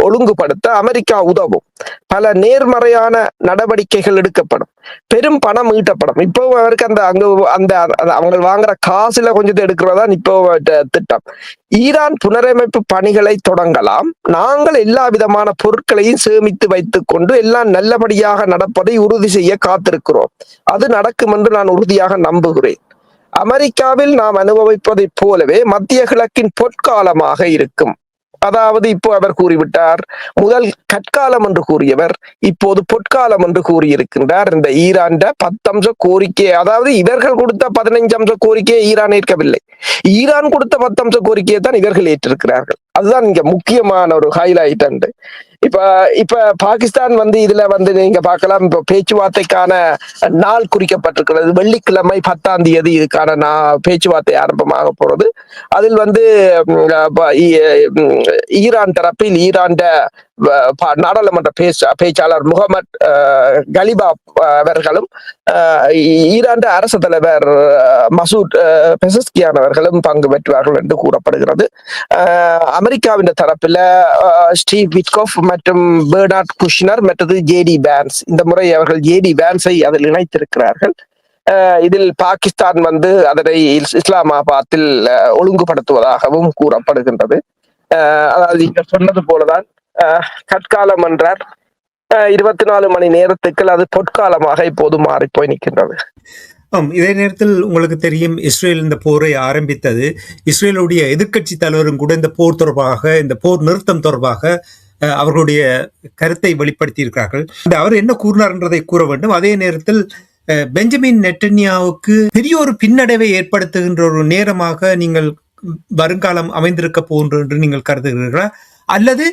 ஒழுங்குபடுத்த அமெரிக்கா உதவும், பல நேர்மறையான நடவடிக்கைகள் எடுக்கப்படும், பெரும் பணம் ஈட்டப்படும். இப்போ அவருக்கு அவங்க வாங்குற காசுல கொஞ்சத்தை எடுக்கிறதான் இப்போ திட்டம். ஈரான் புனரமைப்பு பணிகளை தொடங்கலாம், நாங்கள் எல்லா விதமான பொருட்களையும் சேமித்து வைத்துக் கொண்டு எல்லாம் நல்லபடியாக நடப்பதை உறுதி செய்ய காத்திருக்கிறோம், அது நடக்கும் என்று நான் உறுதியாக நம்புகிறேன். அமெரிக்காவில் நாம் அனுபவிப்பதைப் போலவே மத்திய கிழக்கின் பொற்காலமாக இருக்கும். அதாவது இப்போ அவர் கூறிவிட்டார், முதல் கற்காலம் என்று கூறியவர் இப்போது பொற்காலம் என்று கூறியிருக்கின்றார். இந்த ஈரான் 10 அம்ச கோரிக்கை, அதாவது இவர்கள் கொடுத்த 15 அம்ச கோரிக்கையை ஈரான் ஏற்கவில்லை, ஈரான் கொடுத்த 10 அம்ச கோரிக்கையை தான் இவர்கள் ஏற்றிருக்கிறார்கள். அதுதான் இங்க முக்கியமான ஒரு ஹைலைட். அண்டு இப்ப பாகிஸ்தான் இதுல நீங்க பார்க்கலாம், இப்ப பேச்சுவார்த்தைக்கான நாள் குறிக்கப்பட்டிருக்கிறது. வெள்ளிக்கிழமை 10ஆம் தேதி இதுக்கான பேச்சுவார்த்தை ஆரம்பமாக போறது. அதில் ஈரான் தரப்பில் ஈரான் நாடாளுமன்ற பேச்சாளர் முகமது கலிபாப் அவர்களும் ஈரான் அரசு தலைவர் மசூத் பெசஸ்கியான் அவர்களும் பங்கு பெற்றார்கள் என்று கூறப்படுகிறது. அமெரிக்காவின் தரப்பில் ஸ்டீவ் விட்கோஃப் மற்றும் பெர்னார்ட் குஷ்னர் மற்றது ஜேடி வேன்ஸ், இந்த முறை அவர்கள் ஜேடி வேன்ஸை அதில் இணைத்திருக்கிறார்கள். இதில் பாகிஸ்தான் அதனை இஸ்லாமாபாத்தில் ஒழுங்குபடுத்துவதாகவும் கூறப்படுகின்றது. அதாவது இங்க சொன்னது போலதான் கற்காலம் என்றார், 24 மணி நேரத்துக்கு அது பொற்காலமாக இப்போது மாறி போய் நிற்கின்றது. இதே நேரத்தில் உங்களுக்கு தெரியும், இஸ்ரேல் இந்த போரை ஆரம்பித்தது. இஸ்ரேலுடைய எதிர்க்கட்சி தலைவரும் கூட இந்த போர் தொடர்பாக, இந்த போர் நிறுத்தம் தொடர்பாக அவர்களுடைய கருத்தை வெளிப்படுத்தி இருக்கிறார்கள். அவர் என்ன கூறினார் என்றதை கூற வேண்டும். அதே நேரத்தில் பெஞ்சமின் நெட்டன்யாவுக்கு பெரிய ஒரு பின்னடைவை ஏற்படுத்துகின்ற ஒரு நேரமாக நீங்கள் வருங்காலம் அமைந்திருக்க போன்று என்று நீங்கள் கருதுகிறீர்களா, அல்லது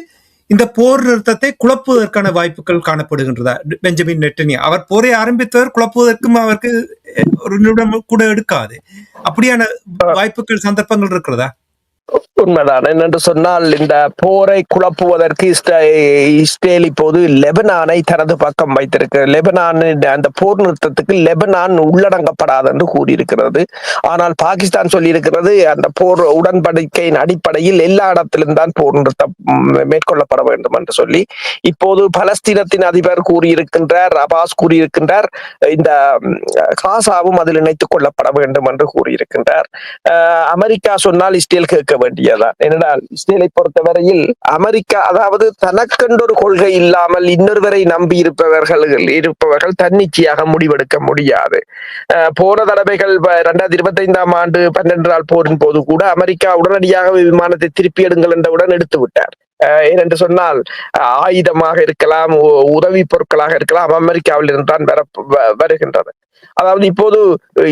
இந்த போர் நிறுத்தத்தை குழப்புவதற்கான வாய்ப்புகள் காணப்படுகின்றதா? பெஞ்சமின் நெட்டன்யா அவர் போரை ஆரம்பித்தவர், குழப்புவதற்கும் அவருக்கு ஒரு நிமிடம் கூட எடுக்காது. அப்படியான வாய்ப்புகள், சந்தர்ப்பங்கள் இருக்கிறதா? உண்மைதான். என்னென்று சொன்னால், இந்த போரை குழப்புவதற்கு இஸ்ரேல் இப்போது லெபனானை தனது பக்கம் வைத்திருக்கிறது. லெபனானின் அந்த போர் நிறுத்தத்துக்கு லெபனான் உள்ளடங்கப்படாது என்று கூறியிருக்கிறது. ஆனால் பாகிஸ்தான் சொல்லியிருக்கிறது, அந்த போர் உடன்படிக்கையின் அடிப்படையில் எல்லா இடத்திலும் தான் போர் நிறுத்தம் மேற்கொள்ளப்பட வேண்டும் என்று சொல்லி இப்போது பலஸ்தீனத்தின் அதிபர் கூறியிருக்கின்றார், அபாஸ் கூறியிருக்கின்றார், இந்த காசாவும் அதில் இணைத்துக் கொள்ளப்பட வேண்டும் என்று கூறியிருக்கின்றார். அமெரிக்கா சொன்னால் இஸ்ரேல் கேட்க வேண்டியதான். என்னென்றால் இஸ்ரேலை பொறுத்தவரையில் அமெரிக்கா, அதாவது தனக்கென்றொரு கொள்கை இல்லாமல் இன்னொருவரை நம்பி இருப்பவர்கள் தன்னிச்சையாக முடிவெடுக்க முடியாது. போன தடவைகள் 2025ஆம் ஆண்டு 12 போரின் போது கூட அமெரிக்கா உடனடியாக விமானத்தை திருப்பி எடுங்கள் என்றவுடன் எடுத்து விட்டார். ஏனென்று சொன்னால் ஆயுதமாக இருக்கலாம், உதவி பொருட்களாக இருக்கலாம், அமெரிக்காவில் இருந்துதான் வருகின்றது. அதாவது இப்போது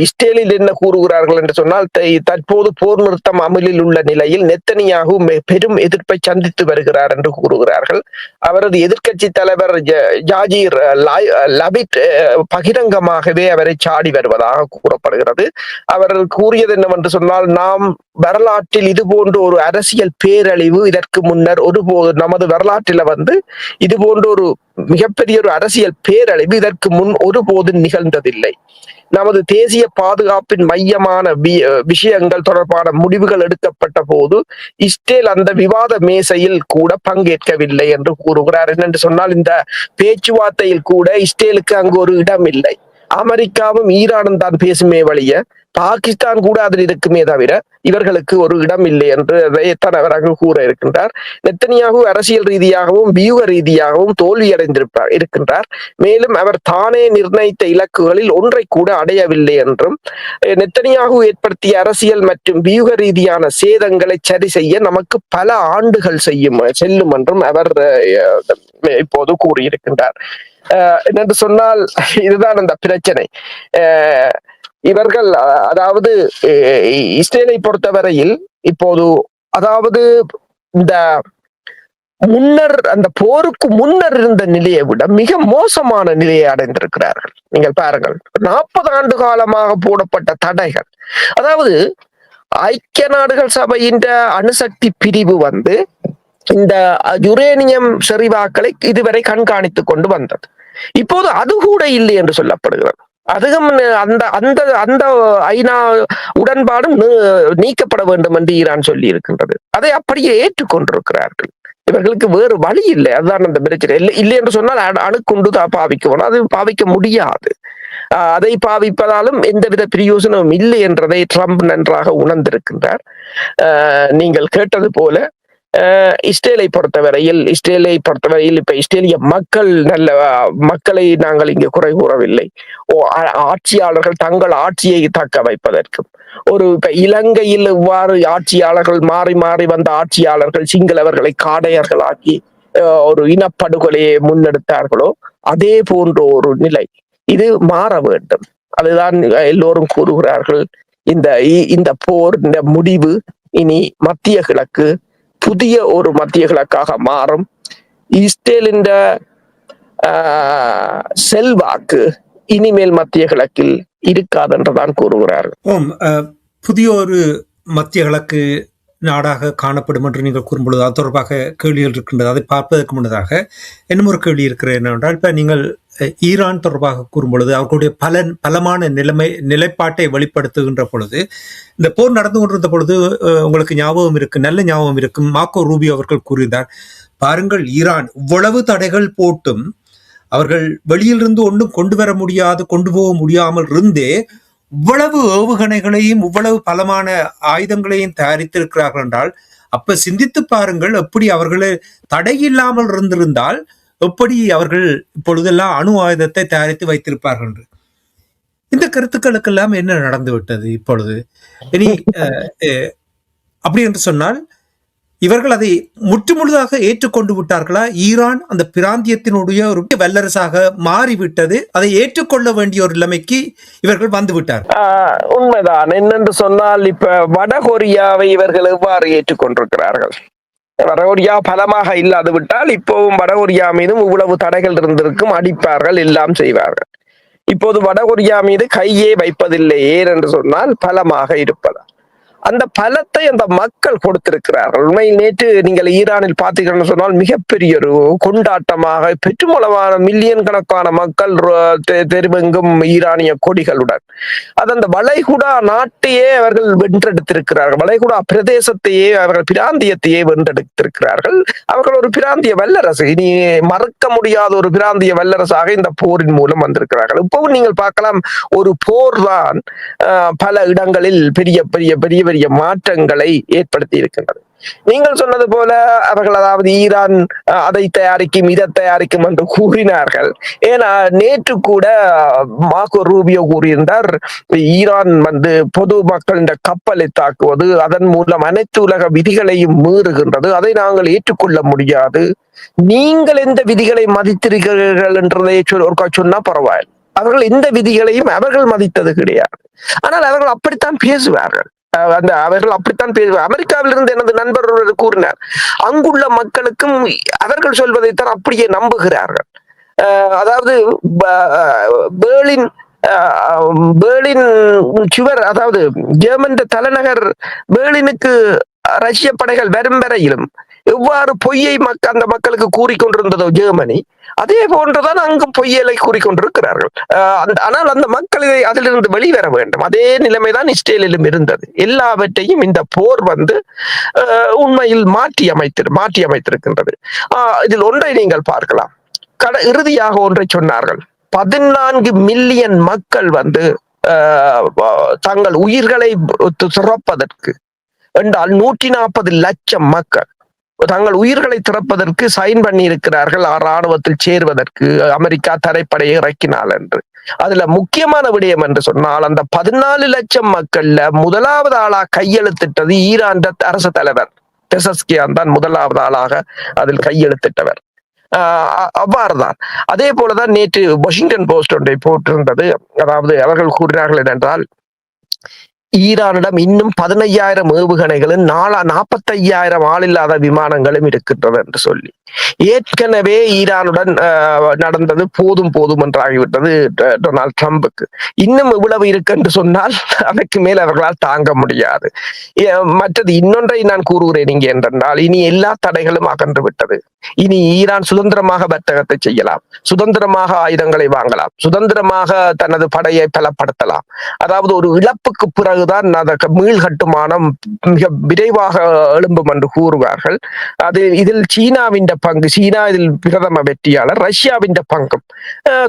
இஸ்ரேலில் என்ன கூறுகிறார்கள் என்று சொன்னால், தற்போது போர் நிறுத்தம் அமலில் உள்ள நிலையில் நெத்தனியாகு பெரும் எதிர்ப்பை சந்தித்து வருகிறார் என்று கூறுகிறார்கள். அவரது எதிர்க்கட்சி தலைவர் ஜாஜீர் லபிட் பகிரங்கமாகவே அவரை சாடி வருவதாக கூறப்படுகிறது. அவர் கூறியது என்னவென்று சொன்னால், நாம் வரலாற்றில் இது போன்ற ஒரு அரசியல் பேரழிவு இதற்கு முன்னர் ஒருபோது நமது வரலாற்றில இது போன்ற ஒரு மிகப்பெரிய ஒரு அரசியல் பேரழிவு இதற்கு முன் ஒருபோது நிகழ்ந்ததில்லை. நமது தேசிய பாதுகாப்பின் மையமான விஷயங்கள் தொடர்பான முடிவுகள் எடுக்கப்பட்ட போது இஸ்ரேல் அந்த விவாத மேசையில் கூட பங்கேற்கவில்லை என்று கூறுகிறார். என்னென்று சொன்னால், இந்த பேச்சுவார்த்தையில் கூட இஸ்ரேலுக்கு அங்கு ஒரு இடம் இல்லை. அமெரிக்காவும் ஈரானும் தான் பேசுமே வழிய பாகிஸ்தான் கூட அதில் இருக்குமே தவிர இவர்களுக்கு ஒரு இடம் இல்லை என்று தான் அவர்கள் கூற இருக்கின்றார். நெத்தனியாகு அரசியல் ரீதியாகவும் வியூக ரீதியாகவும் இருக்கின்றார். மேலும் அவர் தானே நிர்ணயித்த இலக்குகளில் ஒன்றை கூட அடையவில்லை என்றும், நெத்தனியாகு ஏற்படுத்திய அரசியல் மற்றும் வியூக ரீதியான சேதங்களை சரி செய்ய நமக்கு பல ஆண்டுகள் செல்லும் என்றும் அவர் இப்போது கூறியிருக்கின்றார். என்னென்று சொன்னால் இதுதான் அந்த பிரச்சனை. இவர்கள் அதாவது இஸ்ரேலை பொறுத்தவரையில் இப்போது அதாவது இந்த முன்னர் அந்த போருக்கு முன்னர் இருந்த நிலையை விட மிக மோசமான நிலையை அடைந்திருக்கிறார்கள். நீங்கள் பாருங்கள், 40 ஆண்டு காலமாக போடப்பட்ட தடைகள், அதாவது ஐக்கிய நாடுகள் சபையின் அணுசக்தி பிரிவு இந்த யுரேனியம் செறிவாக்களை இதுவரை கண்காணித்துக் கொண்டு வந்தது. இப்போது அது கூட இல்லை என்று சொல்லப்படுகிறது. அதுவும் அந்த அந்த அந்த ஐநா உடன்பாடும் நீக்கப்பட வேண்டும் என்று ஈரான் சொல்லி இருக்கின்றது. அதை அப்படியே ஏற்றுக்கொண்டிருக்கிறார்கள். இவர்களுக்கு வேறு வழி இல்லை. அதுதான் அந்த பிரச்சனை. இல்லை என்று சொன்னால் அணுக்குண்டு தான் பாவிக்கணும். அது பாவிக்க முடியாது. அதை பாவிப்பதாலும் எந்தவித பிரயோசனமும் இல்லை என்றதை ட்ரம்ப் நன்றாக உணர்ந்திருக்கின்றார். நீங்கள் கேட்டது போல இஸ்ரேலை பொறுத்தவரையில் இப்ப இஸ்ரேலிய மக்களை நாங்கள் இங்கு குறை கூறவில்லை. ஆட்சியாளர்கள் தங்கள் ஆட்சியை தக்க வைப்பதற்கும், இப்ப இலங்கையில் இவ்வாறு ஆட்சியாளர்கள் மாறி மாறி வந்த ஆட்சியாளர்கள் சிங்களவர்களை காடையர்களாக்கி ஒரு இனப்படுகொலையை முன்னெடுத்தார்களோ அதே போன்ற ஒரு நிலை இது மாற வேண்டும். அதுதான் எல்லோரும் கூறுகிறார்கள். இந்த போர், இந்த முடிவு இனி மத்திய கிழக்கு புதிய ஒரு மத்திய கிழக்காக மாறும். இஸ்ரேலின் செல்வாக்கு இனிமேல் மத்திய கிழக்கில் இருக்காது என்றுதான் கூறுகிறார்கள். புதிய ஒரு மத்திய கிழக்கு நாடாக காணப்படும் என்று நீங்கள் கூறும்பொழுது அது தொடர்பாக கேள்விகள் இருக்கின்றது. அதை பார்ப்பதற்கு முன்னதாக இன்னும் ஒரு கேள்வி இருக்கிறது என்னவென்றால், இப்ப நீங்கள் ஈரான் தொடர்பாக கூறும்பொழுது அவர்களுடைய பலமான நிலைப்பாட்டை வெளிப்படுத்துகின்ற பொழுது, இந்த போர் நடந்து கொண்டிருந்த பொழுது உங்களுக்கு ஞாபகம் இருக்கு, நல்ல ஞாபகம் இருக்கும், மார்க்கோ ரூபியோ அவர்கள் கூறினார், பாருங்கள் ஈரான் இவ்வளவு தடைகள் போட்டும் அவர்கள் வெளியிலிருந்து ஒன்றும் கொண்டு போக முடியாமல் இருந்தே இவ்வளவு ஏவுகணைகளையும் இவ்வளவு பலமான ஆயுதங்களையும் தயாரித்திருக்கிறார்கள் என்றால், அப்ப சிந்தித்து பாருங்கள், எப்படி அவர்களை தடை இல்லாமல் இருந்திருந்தால் எப்படி அவர்கள் இப்பொழுதெல்லாம் அணு ஆயுதத்தை தயாரித்து வைத்திருப்பார்கள் என்று. இந்த கருத்துக்களுக்கெல்லாம் என்ன நடந்து விட்டது இப்பொழுது? இனி அப்படி என்று சொன்னால் இவர்கள் அதை முற்றுமுழுதாக ஏற்றுக்கொண்டு விட்டார்களா? ஈரான் அந்த பிராந்தியத்தினுடைய ஒரு வல்லரசாக மாறிவிட்டது, அதை ஏற்றுக்கொள்ள வேண்டிய ஒரு நிலைமைக்கு இவர்கள் வந்து விட்டார். உண்மைதான். என்னென்று சொன்னால் இப்ப வடகொரியாவை இவர்கள் எவ்வாறு ஏற்றுக்கொண்டிருக்கிறார்கள்? வடகொரியா பலமாக இல்லாது விட்டால் இப்போவும் வடகொரியா மீதும் இவ்வளவு தடைகள் இருந்திருக்கும், அடிப்பார்கள், எல்லாம் செய்வார்கள். இப்போது வடகொரியா மீது கையே வைப்பதில்லை. ஏன் என்று சொன்னால் பலமாக இருப்பதா. அந்த பலத்தை அந்த மக்கள் கொடுத்திருக்கிறார்கள். உண்மையில் நேற்று நீங்கள் ஈரானில் பார்த்தீங்கன்னு சொன்னால் மிகப்பெரிய ஒரு கொண்டாட்டமாக பெற்றுமளவான மில்லியன் கணக்கான மக்கள் தெருவெங்கும் ஈரானிய கொடிகளுடன் அது அந்த வளைகுடா நாட்டையே அவர்கள் வென்றெடுத்திருக்கிறார்கள். வளைகுடா பிரதேசத்தையே அவர்கள் பிராந்தியத்தையே வென்றெடுத்திருக்கிறார்கள். அவர்கள் ஒரு பிராந்திய வல்லரசு, இனி மறக்க முடியாத ஒரு பிராந்திய வல்லரசாக இந்த போரின் மூலம் வந்திருக்கிறார்கள். இப்பவும் நீங்கள் பார்க்கலாம், ஒரு போர் தான் பல இடங்களில் பெரிய பெரிய பெரிய பெரிய மாற்றங்களை ஏற்படுத்தி இருக்கின்றது. நீங்கள் சொன்னது போல அவர்கள் அதாவது ஈரான் அதை தயாரிக்கும் இதை தயாரிக்கும் என்று கூறினார்கள். ஏன்னா நேற்று கூட மார்க்கோ ரூபியோ கூறியிருந்தார், ஈரான் பொது மக்கள் இந்த கப்பலை தாக்குவது அதன் மூலம் அனைத்து உலக விதிகளையும் மீறுகின்றது, அதை நாங்கள் ஏற்றுக்கொள்ள முடியாது. நீங்கள் எந்த விதிகளை மதித்திருக்கிறீர்கள் என்றதை சொன்னா பரவாயில்லை. அவர்கள் எந்த விதிகளையும் அவர்கள் மதித்தது கிடையாது. ஆனால் அவர்கள் அப்படித்தான் பேசுவார்கள். அவர்கள் அப்படித்தான் பேசுவார். அமெரிக்காவில் இருந்து எனது நண்பர் கூறினார், அங்குள்ள மக்களுக்கும் அவர்கள் சொல்வதைத்தான் அப்படியே நம்புகிறார்கள். அதாவது பேர்லின் சுவர், அதாவது ஜெர்மன் தலைநகர் பேர்லினுக்கு ரஷ்ய படைகள் வரும் வரையிலும் எவ்வாறு பொய்யை அந்த மக்களுக்கு கூறிக்கொண்டிருந்ததோ ஜெர்மனி, அதே போன்றுதான் அங்கும் பொய்யலை கூறிக்கொண்டிருக்கிறார்கள். ஆனால் அந்த மக்கள் அதிலிருந்து வெளிவர வேண்டும். அதே நிலைமைதான் இஸ்ரேலிலும் இருந்தது. எல்லாவற்றையும் இந்த போர் உண்மையில் மாற்றி அமைத்திருக்கின்றது. இதில் ஒன்றை நீங்கள் பார்க்கலாம். இறுதியாக ஒன்றை சொன்னார்கள், 14 மில்லியன் மக்கள் வந்து தங்கள் உயிர்களை துறப்பதற்கு என்றால் 140 லட்சம் மக்கள் தங்கள் உயிர்களை திறப்பதற்கு சைன் பண்ணி இருக்கிறார்கள் ராணுவத்தில் சேருவதற்கு அமெரிக்கா தரைப்படையை இறக்கினால் என்று. அதுல முக்கியமான விடயம் என்று சொன்னால் அந்த 14 லட்சம் மக்கள்ல முதலாவது ஆளா கையெழுத்திட்டது ஈரான் அரசு தலைவர் பெசஸ்கியான் தான் முதலாவது ஆளாக அதில் கையெழுத்திட்டவர். அவ்வாறுதான். அதே போலதான் நேற்று வாஷிங்டன் போஸ்ட் ஒன்றை போட்டிருந்தது. அதாவது அவர்கள் கூறினார்கள் என்றால் ஈரானிடம் இன்னும் 15,000 ஏவுகணைகளும் 45,000 ஆளில்லாத விமானங்களும் இருக்கின்றது என்று சொல்லி ஏற்கனவே ஈரானுடன் நடந்தது போதும் என்றாகிவிட்டது டொனால்ட் ட்ரம்புக்கு. இன்னும் இவ்வளவு இருக்கு என்று சொன்னால் அதற்கு மேல் அவர்களால் தாங்க முடியாது. மற்றது இன்னொன்றை நான் கூறுகிறேன் இங்கே என்றால் இனி எல்லா தடைகளும் அகன்று விட்டது. இனி ஈரான் சுதந்திரமாக வர்த்தகத்தை செய்யலாம், சுதந்திரமாக ஆயுதங்களை வாங்கலாம், சுதந்திரமாக தனது படையை பலப்படுத்தலாம். அதாவது ஒரு இழப்புக்கு பிறகுதான் அதற்கு மீள் கட்டுமானம் மிக விரைவாக எழும்பும் என்று கூறுவார்கள். அது இதில் சீனாவின் பங்கு, சீனா இதில் பிரதம வெற்றியாளர், ரஷ்யாவின் பங்கும்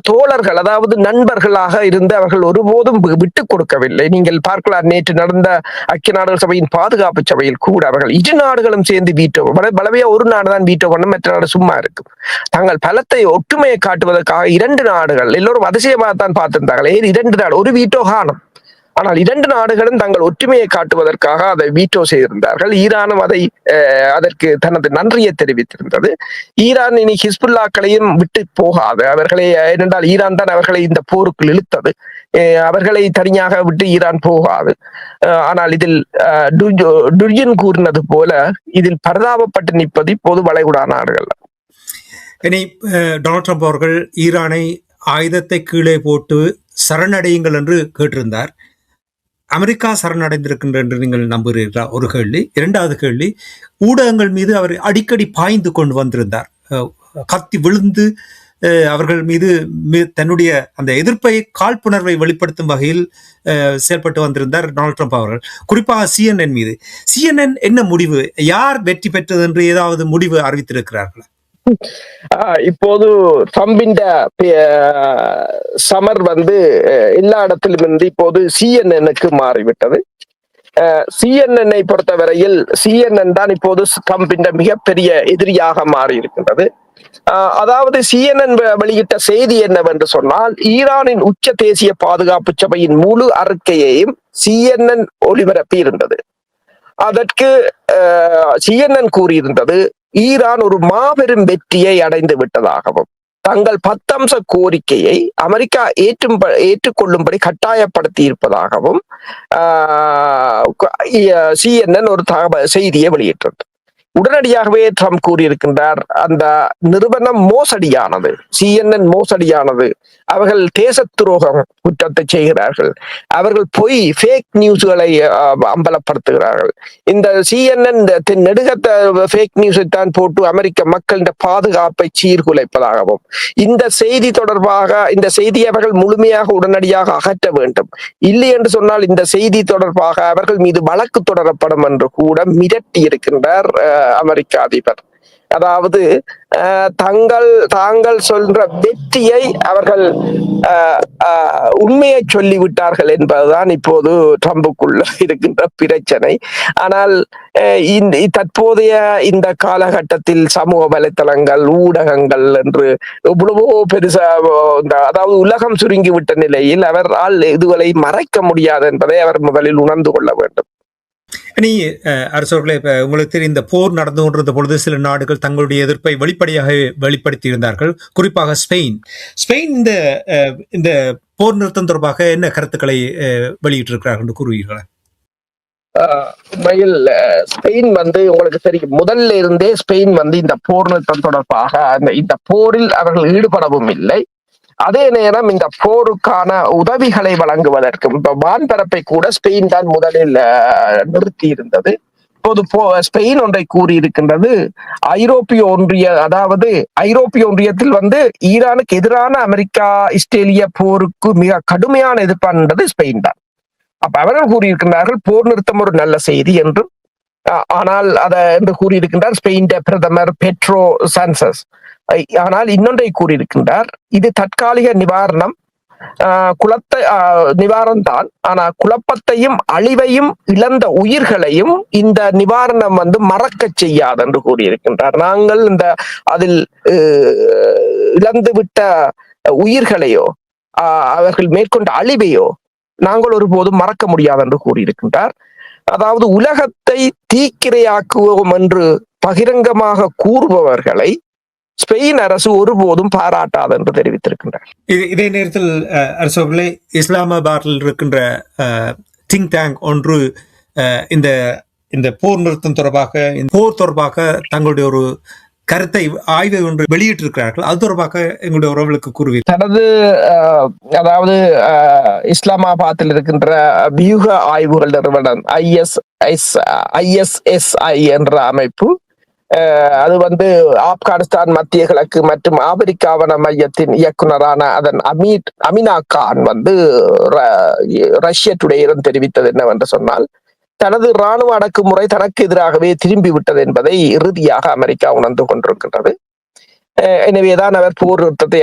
தோழர்கள் அதாவது நண்பர்களாக இருந்து அவர்கள் ஒருபோதும் விட்டுக் கொடுக்கவில்லை. நீங்கள் பார்க்கலாம் நேற்று நடந்த ஐக்கிய நாடுகள் சபையின் பாதுகாப்பு சபையில் கூட அவர்கள் இரு நாடுகளும் சேர்ந்து வீட்டோ பலவையா ஒரு நாடு தான் வீட்டோ பண்ண மற்ற நாடு சும்மா இருக்கும். தங்கள் பலத்தை ஒற்றுமையை காட்டுவதற்காக 2 நாடுகள் எல்லோரும் அதிசயமாகத்தான் பார்த்திருந்தார்கள். 2 நாடு ஒரு வீட்டோ காணும். ஆனால் 2 நாடுகளும் தங்கள் ஒற்றுமையை காட்டுவதற்காக அதை வீட்டோ செய்திருந்தார்கள். ஈரானும் அதற்கு தனது நன்றியை தெரிவித்திருந்தது. ஈரான் இனி ஹிஸ்புல்லாக்களையும் விட்டு போகாது. அவர்களை ஏனென்றால் ஈரான் தான் அவர்களை இந்த போருக்குள் இழுத்தது. அவர்களை தனியாக விட்டு ஈரான் போகாது. ஆனால் இதில் டுர்ஜின் கூறினது போல இதில் பரிதாபப்பட்டு நிற்பது இப்போது வளைகுடா நாடுகள். இனி டொனால்ட் ட்ரம்ப் அவர்கள் ஈரானை ஆயுதத்தை கீழே போட்டு சரணடையுங்கள் என்று கேட்டிருந்தார். அமெரிக்கா சரணடைந்திருக்கின்ற என்று நீங்கள் நம்புகிறீர்களா? ஒரு கேள்வி. 2வது கேள்வி, ஊடகங்கள் மீது அவர் அடிக்கடி பாய்ந்து கொண்டு வந்திருந்தார். கத்தி விழுந்து அவர்கள் மீது தன்னுடைய அந்த எதிர்ப்பை காழ்ப்புணர்வை வெளிப்படுத்தும் வகையில் செயல்பட்டு வந்திருந்தார் டொனால்ட் ட்ரம்ப் அவர்கள். குறிப்பாக CNN மீது. CNN என்ன முடிவு, யார் வெற்றி பெற்றது என்று ஏதாவது முடிவு அறிவித்திருக்கிறார்களா? இப்போது ட்ரம்பின் சமர் வந்து எல்லா இடத்திலும் இருந்து இப்போது CNN-க்கு மாறிவிட்டது. CNN-ஐ பொறுத்தவரையில் CNN தான் இப்போது ட்ரம்பின் மிகப்பெரிய எதிரியாக மாறி இருக்கின்றது. அதாவது CNN வெளியிட்ட செய்தி என்னவென்று சொன்னால் ஈரானின் உச்ச தேசிய பாதுகாப்பு சபையின் முழு அறிக்கையையும் CNN ஒளிபரப்பி இருந்தது. அதற்கு CNN கூறியிருந்தது ஈரான் ஒரு மாபெரும் வெற்றியை அடைந்து விட்டதாகவும் தங்கள் 10 அம்ச கோரிக்கையை அமெரிக்கா ஏற்றுக்கொள்ளும்படி கட்டாயப்படுத்தி இருப்பதாகவும் CNN ஒரு செய்தியை வெளியிட்டது. உடனடியாகவே ட்ரம்ப் கூறியிருக்கின்றார் அந்த நிறுவனம் மோசடியானது, CNN மோசடியானது, அவர்கள் தேச துரோகம் குற்றத்தை செய்கிறார்கள், அவர்கள் பொய் ஃபேக் நியூஸ்களை அம்பலப்படுத்துகிறார்கள். இந்த CNN நெடுகத்த ஃபேக் நியூஸை தான் போட்டு அமெரிக்க மக்களின் பாதுகாப்பை சீர்குலைப்பதாகவும் இந்த செய்தி தொடர்பாக இந்த செய்தியை அவர்கள் முழுமையாக உடனடியாக அகற்ற வேண்டும், இல்லை என்று சொன்னால் இந்த செய்தி தொடர்பாக அவர்கள் மீது வழக்கு தொடரப்படும் என்று கூட மிரட்டி இருக்கின்றார் அமெரிக்க அதிபர். அதாவது தாங்கள் சொல்ற வெற்றியை அவர்கள் உண்மையை சொல்லிவிட்டார்கள் என்பதுதான் இப்போது ட்ரம்புக்குள்ள இருக்கின்ற பிரச்சனை. ஆனால் தற்போதைய இந்த காலகட்டத்தில் சமூக வலைத்தளங்கள், ஊடகங்கள் என்று எவ்வளவோ பெருசா அதாவது உலகம் சுருங்கிவிட்ட நிலையில் அவரால் இதுகளை மறைக்க முடியாது என்பதை அவர் முதலில் உணர்ந்து கொள்ள வேண்டும். இனி அரசர்களே, உங்களுக்கு தெரியும், இந்த போர் நடந்து கொண்டிருந்த பொழுது சில நாடுகள் தங்களுடைய எதிர்ப்பை வெளிப்படையாக வெளிப்படுத்தி இருந்தார்கள். குறிப்பாக ஸ்பெயின் இந்த போர் நிறுத்தம் தொடர்பாக என்ன கருத்துக்களை வெளியிட்டிருக்கிறார்கள் என்று கூறுவீர்களா? உண்மையில் ஸ்பெயின் வந்து உங்களுக்கு தெரியும், முதல்ல இருந்தே ஸ்பெயின் வந்து இந்த போர் நிறுத்தம் தொடர்பாக இந்த போரில் அவர்கள் ஈடுபடவும் இல்லை. அதே நேரம் இந்த போருக்கான உதவிகளை வழங்குவதற்கு இப்ப வான்பரப்பை கூட ஸ்பெயின் தான் முதலில் நிறுத்தி இருந்தது. இப்போது ஸ்பெயின் ஒன்றை கூறியிருக்கின்றது, ஐரோப்பிய ஒன்றியத்தில் வந்து ஈரானுக்கு எதிரான அமெரிக்கா இஸ்ரேலிய போருக்கு மிக கடுமையான எதிர்ப்பானது ஸ்பெயின் தான். அப்ப அவர்கள் கூறியிருக்கின்றார்கள் போர் நிறுத்தம் ஒரு நல்ல செய்தி என்று. ஆனால் என்று கூறியிருக்கின்றார் ஸ்பெயின் பிரதமர் பெட்ரோ சான்சஸ். ஆனால் இன்னொன்றை கூறியிருக்கின்றார், இது தற்காலிக நிவாரணம், குலத்தை நிவாரணம் தான். ஆனா குழப்பத்தையும் அழிவையும் இழந்த உயிர்களையும் இந்த நிவாரணம் மறக்க செய்யாது என்று கூறியிருக்கின்றார். நாங்கள் இந்த அதில் இழந்துவிட்ட உயிர்களையோ அவர்கள் மேற்கொண்ட அழிவையோ நாங்கள் ஒருபோதும் மறக்க முடியாது என்று கூறியிருக்கின்றார். அதாவது உலகத்தை தீக்கிரையாக்குவோம் என்று பகிரங்கமாக கூறுபவர்களை ஸ்பெயின் அரசு ஒருபோதும் பாராட்டாது என்று தெரிவித்திருக்கின்றார். இதே நேரத்தில் அரசர்களே, இஸ்லாமாபாத்தில் இருக்கின்ற திங்க் டேங்க் ஒன்று இந்த இந்த போர் நிறுத்தம் தொடர்பாக, போர் தொடர்பாக தங்களுடைய ஒரு கருத்தை ஆய்வை ஒன்று வெளியிட்டிருக்கிறார்கள். அது தொடர்பாக எங்களுடைய உறவுகளுக்கு கூறுவீர். தனது அதாவது இஸ்லாமாபாத்தில் இருக்கின்ற வியூக ஆய்வுகள் நிறுவனம் ISSI என்ற அமைப்பு, அது ஆப்கானிஸ்தான், மத்திய கிழக்கு மற்றும் ஆப்பிரிக்காவன மையத்தின் இயக்குனரான அதன் அமினா கான் ரஷ்ய டுடேயிடம் தெரிவித்தது என்னவென்று சொன்னால், தனது இராணுவ அடக்குமுறை தனக்கு எதிராகவே திரும்பிவிட்டது என்பதை இறுதியாக அமெரிக்கா உணர்ந்து கொண்டிருக்கின்றது. எனவேதான் அவர் போர் நிறுத்தத்தை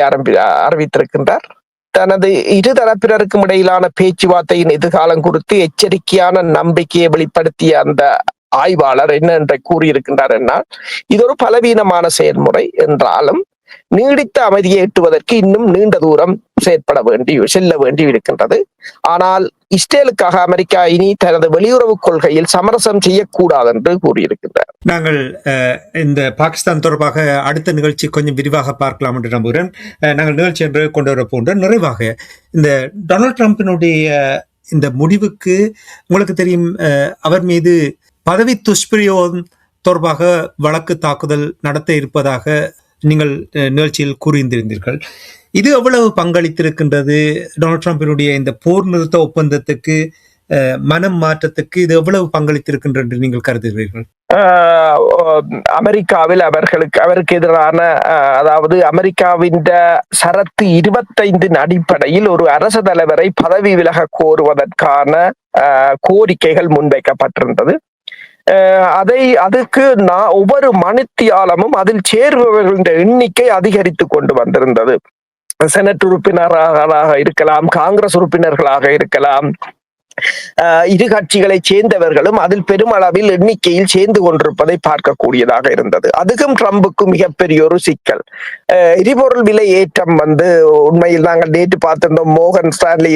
அறிவித்திருக்கின்றார். தனது இரு தரப்பினருக்கும் இடையிலான பேச்சுவார்த்தையின் எதிர்காலம் குறித்து எச்சரிக்கையான நம்பிக்கையை வெளிப்படுத்திய அந்த ஆய்வாளர் என்ன என்று கூறியிருக்கின்றார் என்னால், இது ஒரு பலவீனமான செயல்முறை என்றாலும் நீடித்த அமைதியை எட்டுவதற்கு இன்னும் நீண்ட தூரம் செல்ல வேண்டி இருக்கின்றது. ஆனால் இஸ்ரேலுக்காக அமெரிக்கா இனி தனது வெளியுறவு கொள்கையில் சமரசம் செய்யக்கூடாது என்று கூறியிருக்கின்றார். நாங்கள் இந்த பாகிஸ்தான் தொடர்பாக அடுத்த நிகழ்ச்சி கொஞ்சம் விரிவாக பார்க்கலாம் என்று நம்புகிறேன். நாங்கள் நிகழ்ச்சி என்று கொண்டு வர போன்ற நிறைவாக இந்த டொனால்ட் ட்ரம்பினுடைய இந்த முடிவுக்கு உங்களுக்கு தெரியும், அவர் மீது பதவி துஷ்பிரயோகம் தொடர்பாக வழக்கு தாக்குதல் நடத்த இருப்பதாக நீங்கள் நிகழ்ச்சியில் கூறியிருந்தீர்கள். இது எவ்வளவு பங்களித்திருக்கின்றது டொனால்ட் ட்ரம்பினுடைய இந்த போர் நிறுத்த ஒப்பந்தத்துக்கு, மனம் மாற்றத்துக்கு இது எவ்வளவு பங்களித்திருக்கின்றது என்று நீங்கள் கருதுகிறீர்கள்? அமெரிக்காவில் அவருக்கு எதிரான, அதாவது அமெரிக்காவின் சரத்து 25 அடிப்படையில் ஒரு அரசு தலைவரை பதவி விலக கோருவதற்கான கோரிக்கைகள் முன்வைக்கப்பட்டிருந்தது. அதுக்கு ஒவ்வொரு மணித்தியாலமும் அதில் சேர்பவர்களின் எண்ணிக்கை அதிகரித்து கொண்டு வந்திருந்தது. செனட் உறுப்பினர்களாக இருக்கலாம், காங்கிரஸ் உறுப்பினர்களாக இருக்கலாம், இரு கட்சிகளை சேர்ந்தவர்களும் அதில் பெருமளவில் எண்ணிக்கையில் சேர்ந்து கொண்டிருப்பதை பார்க்கக்கூடியதாக இருந்தது. அதுக்கும் ட்ரம்புக்கும் மிகப்பெரிய ஒரு சிக்கல். எரிபொருள் விலை ஏற்றம் உண்மையில் நாங்கள் நேற்று பார்த்திருந்தோம், மோகன் ஸ்டான்லி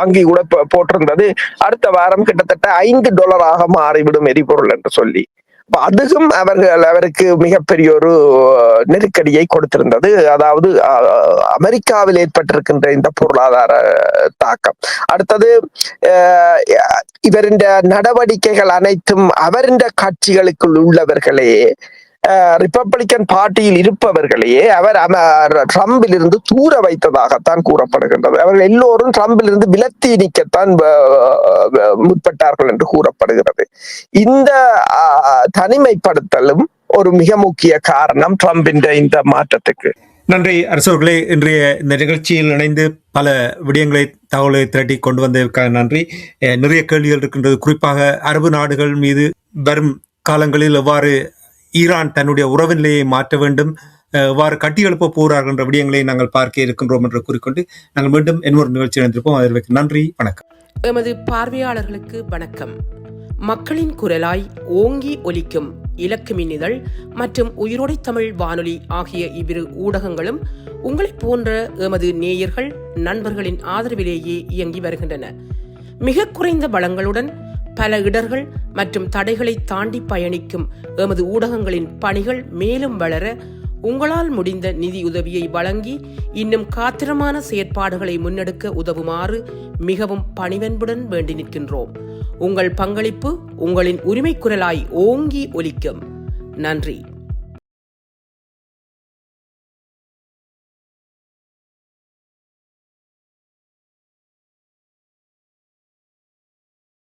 வங்கி கூட போட்டிருந்தது, அடுத்த வாரம் கிட்டத்தட்ட $5 மாறிவிடும் எரிபொருள் என்று சொல்லி. அதுவும் அவருக்கு மிகப்பெரிய ஒரு நெருக்கடியை கொடுத்திருந்தது. அதாவது அமெரிக்காவில் ஏற்பட்டிருக்கின்ற இந்த பொருளாதார தாக்கம். அடுத்தது இவரின் நடவடிக்கைகள் அனைத்தும் அவரின் கட்சிகளுக்குள் உள்ளவர்களே, ரிப்பப்ளிக்கன் பார்ட்டியில் இருப்பவர்களையே அவர் ட்ரம்பில் இருந்து தூர வைத்ததாகத்தான் கூறப்படுகின்றது. அவர்கள் எல்லோரும் ட்ரம்பில் இருந்து விலத்தி நிற்கத்தான் முற்பட்டார்கள் என்று கூறப்படுகிறது. இந்த தனிமைப்படுத்தலும் ஒரு மிக முக்கிய காரணம் ட்ரம்பின் இந்த மாற்றத்துக்கு. நன்றி அரசர்களே. இன்றைய இந்த நிகழ்ச்சியில் இணைந்து பல விடயங்களை, தகவலை திரட்டி கொண்டு வந்ததற்காக நன்றி. நிறைய கேள்விகள் இருக்கின்றது. குறிப்பாக அரபு நாடுகள் மீது வரும் காலங்களில் எவ்வாறு ஈரான் தன்னுடைய உறவு நிலையை மாற்ற வேண்டும், எவ்வாறு கட்டியெழுப்ப போகிறார்கள் என்ற விடயங்களை நாங்கள் பார்க்க இருக்கின்றோம் என்று கூறிக்கொண்டு நாங்கள் மீண்டும் இன்னொரு நிகழ்ச்சி இணைந்திருப்போம். அதற்கு நன்றி, வணக்கம். எமது பார்வையாளர்களுக்கு வணக்கம். மக்களின் குரலாய் ஓங்கி ஒலிக்கும் இலக்கு மின்னிதழ் மற்றும் உயிரோடை தமிழ் வானொலி ஆகிய இவ்விரு ஊடகங்களும் உங்களை போன்ற எமது நேயர்கள், நண்பர்களின் ஆதரவிலேயே இயங்கி வருகின்றன. மிக குறைந்த வளங்களுடன் பல இடர்கள் மற்றும் தடைகளை தாண்டி பயணிக்கும் எமது ஊடகங்களின் பணிகள் மேலும் வளர உங்களால் முடிந்த நிதி உதவியை வழங்கி இன்னும் காத்திரமான செயற்பாடுகளை முன்னெடுக்க உதவுமாறு மிகவும் பணிவன்புடன் வேண்டி நிற்கின்றோம். உங்கள் பங்களிப்பு உங்களின் உரிமை குரலாய் ஓங்கி ஒலிக்கும். நன்றி.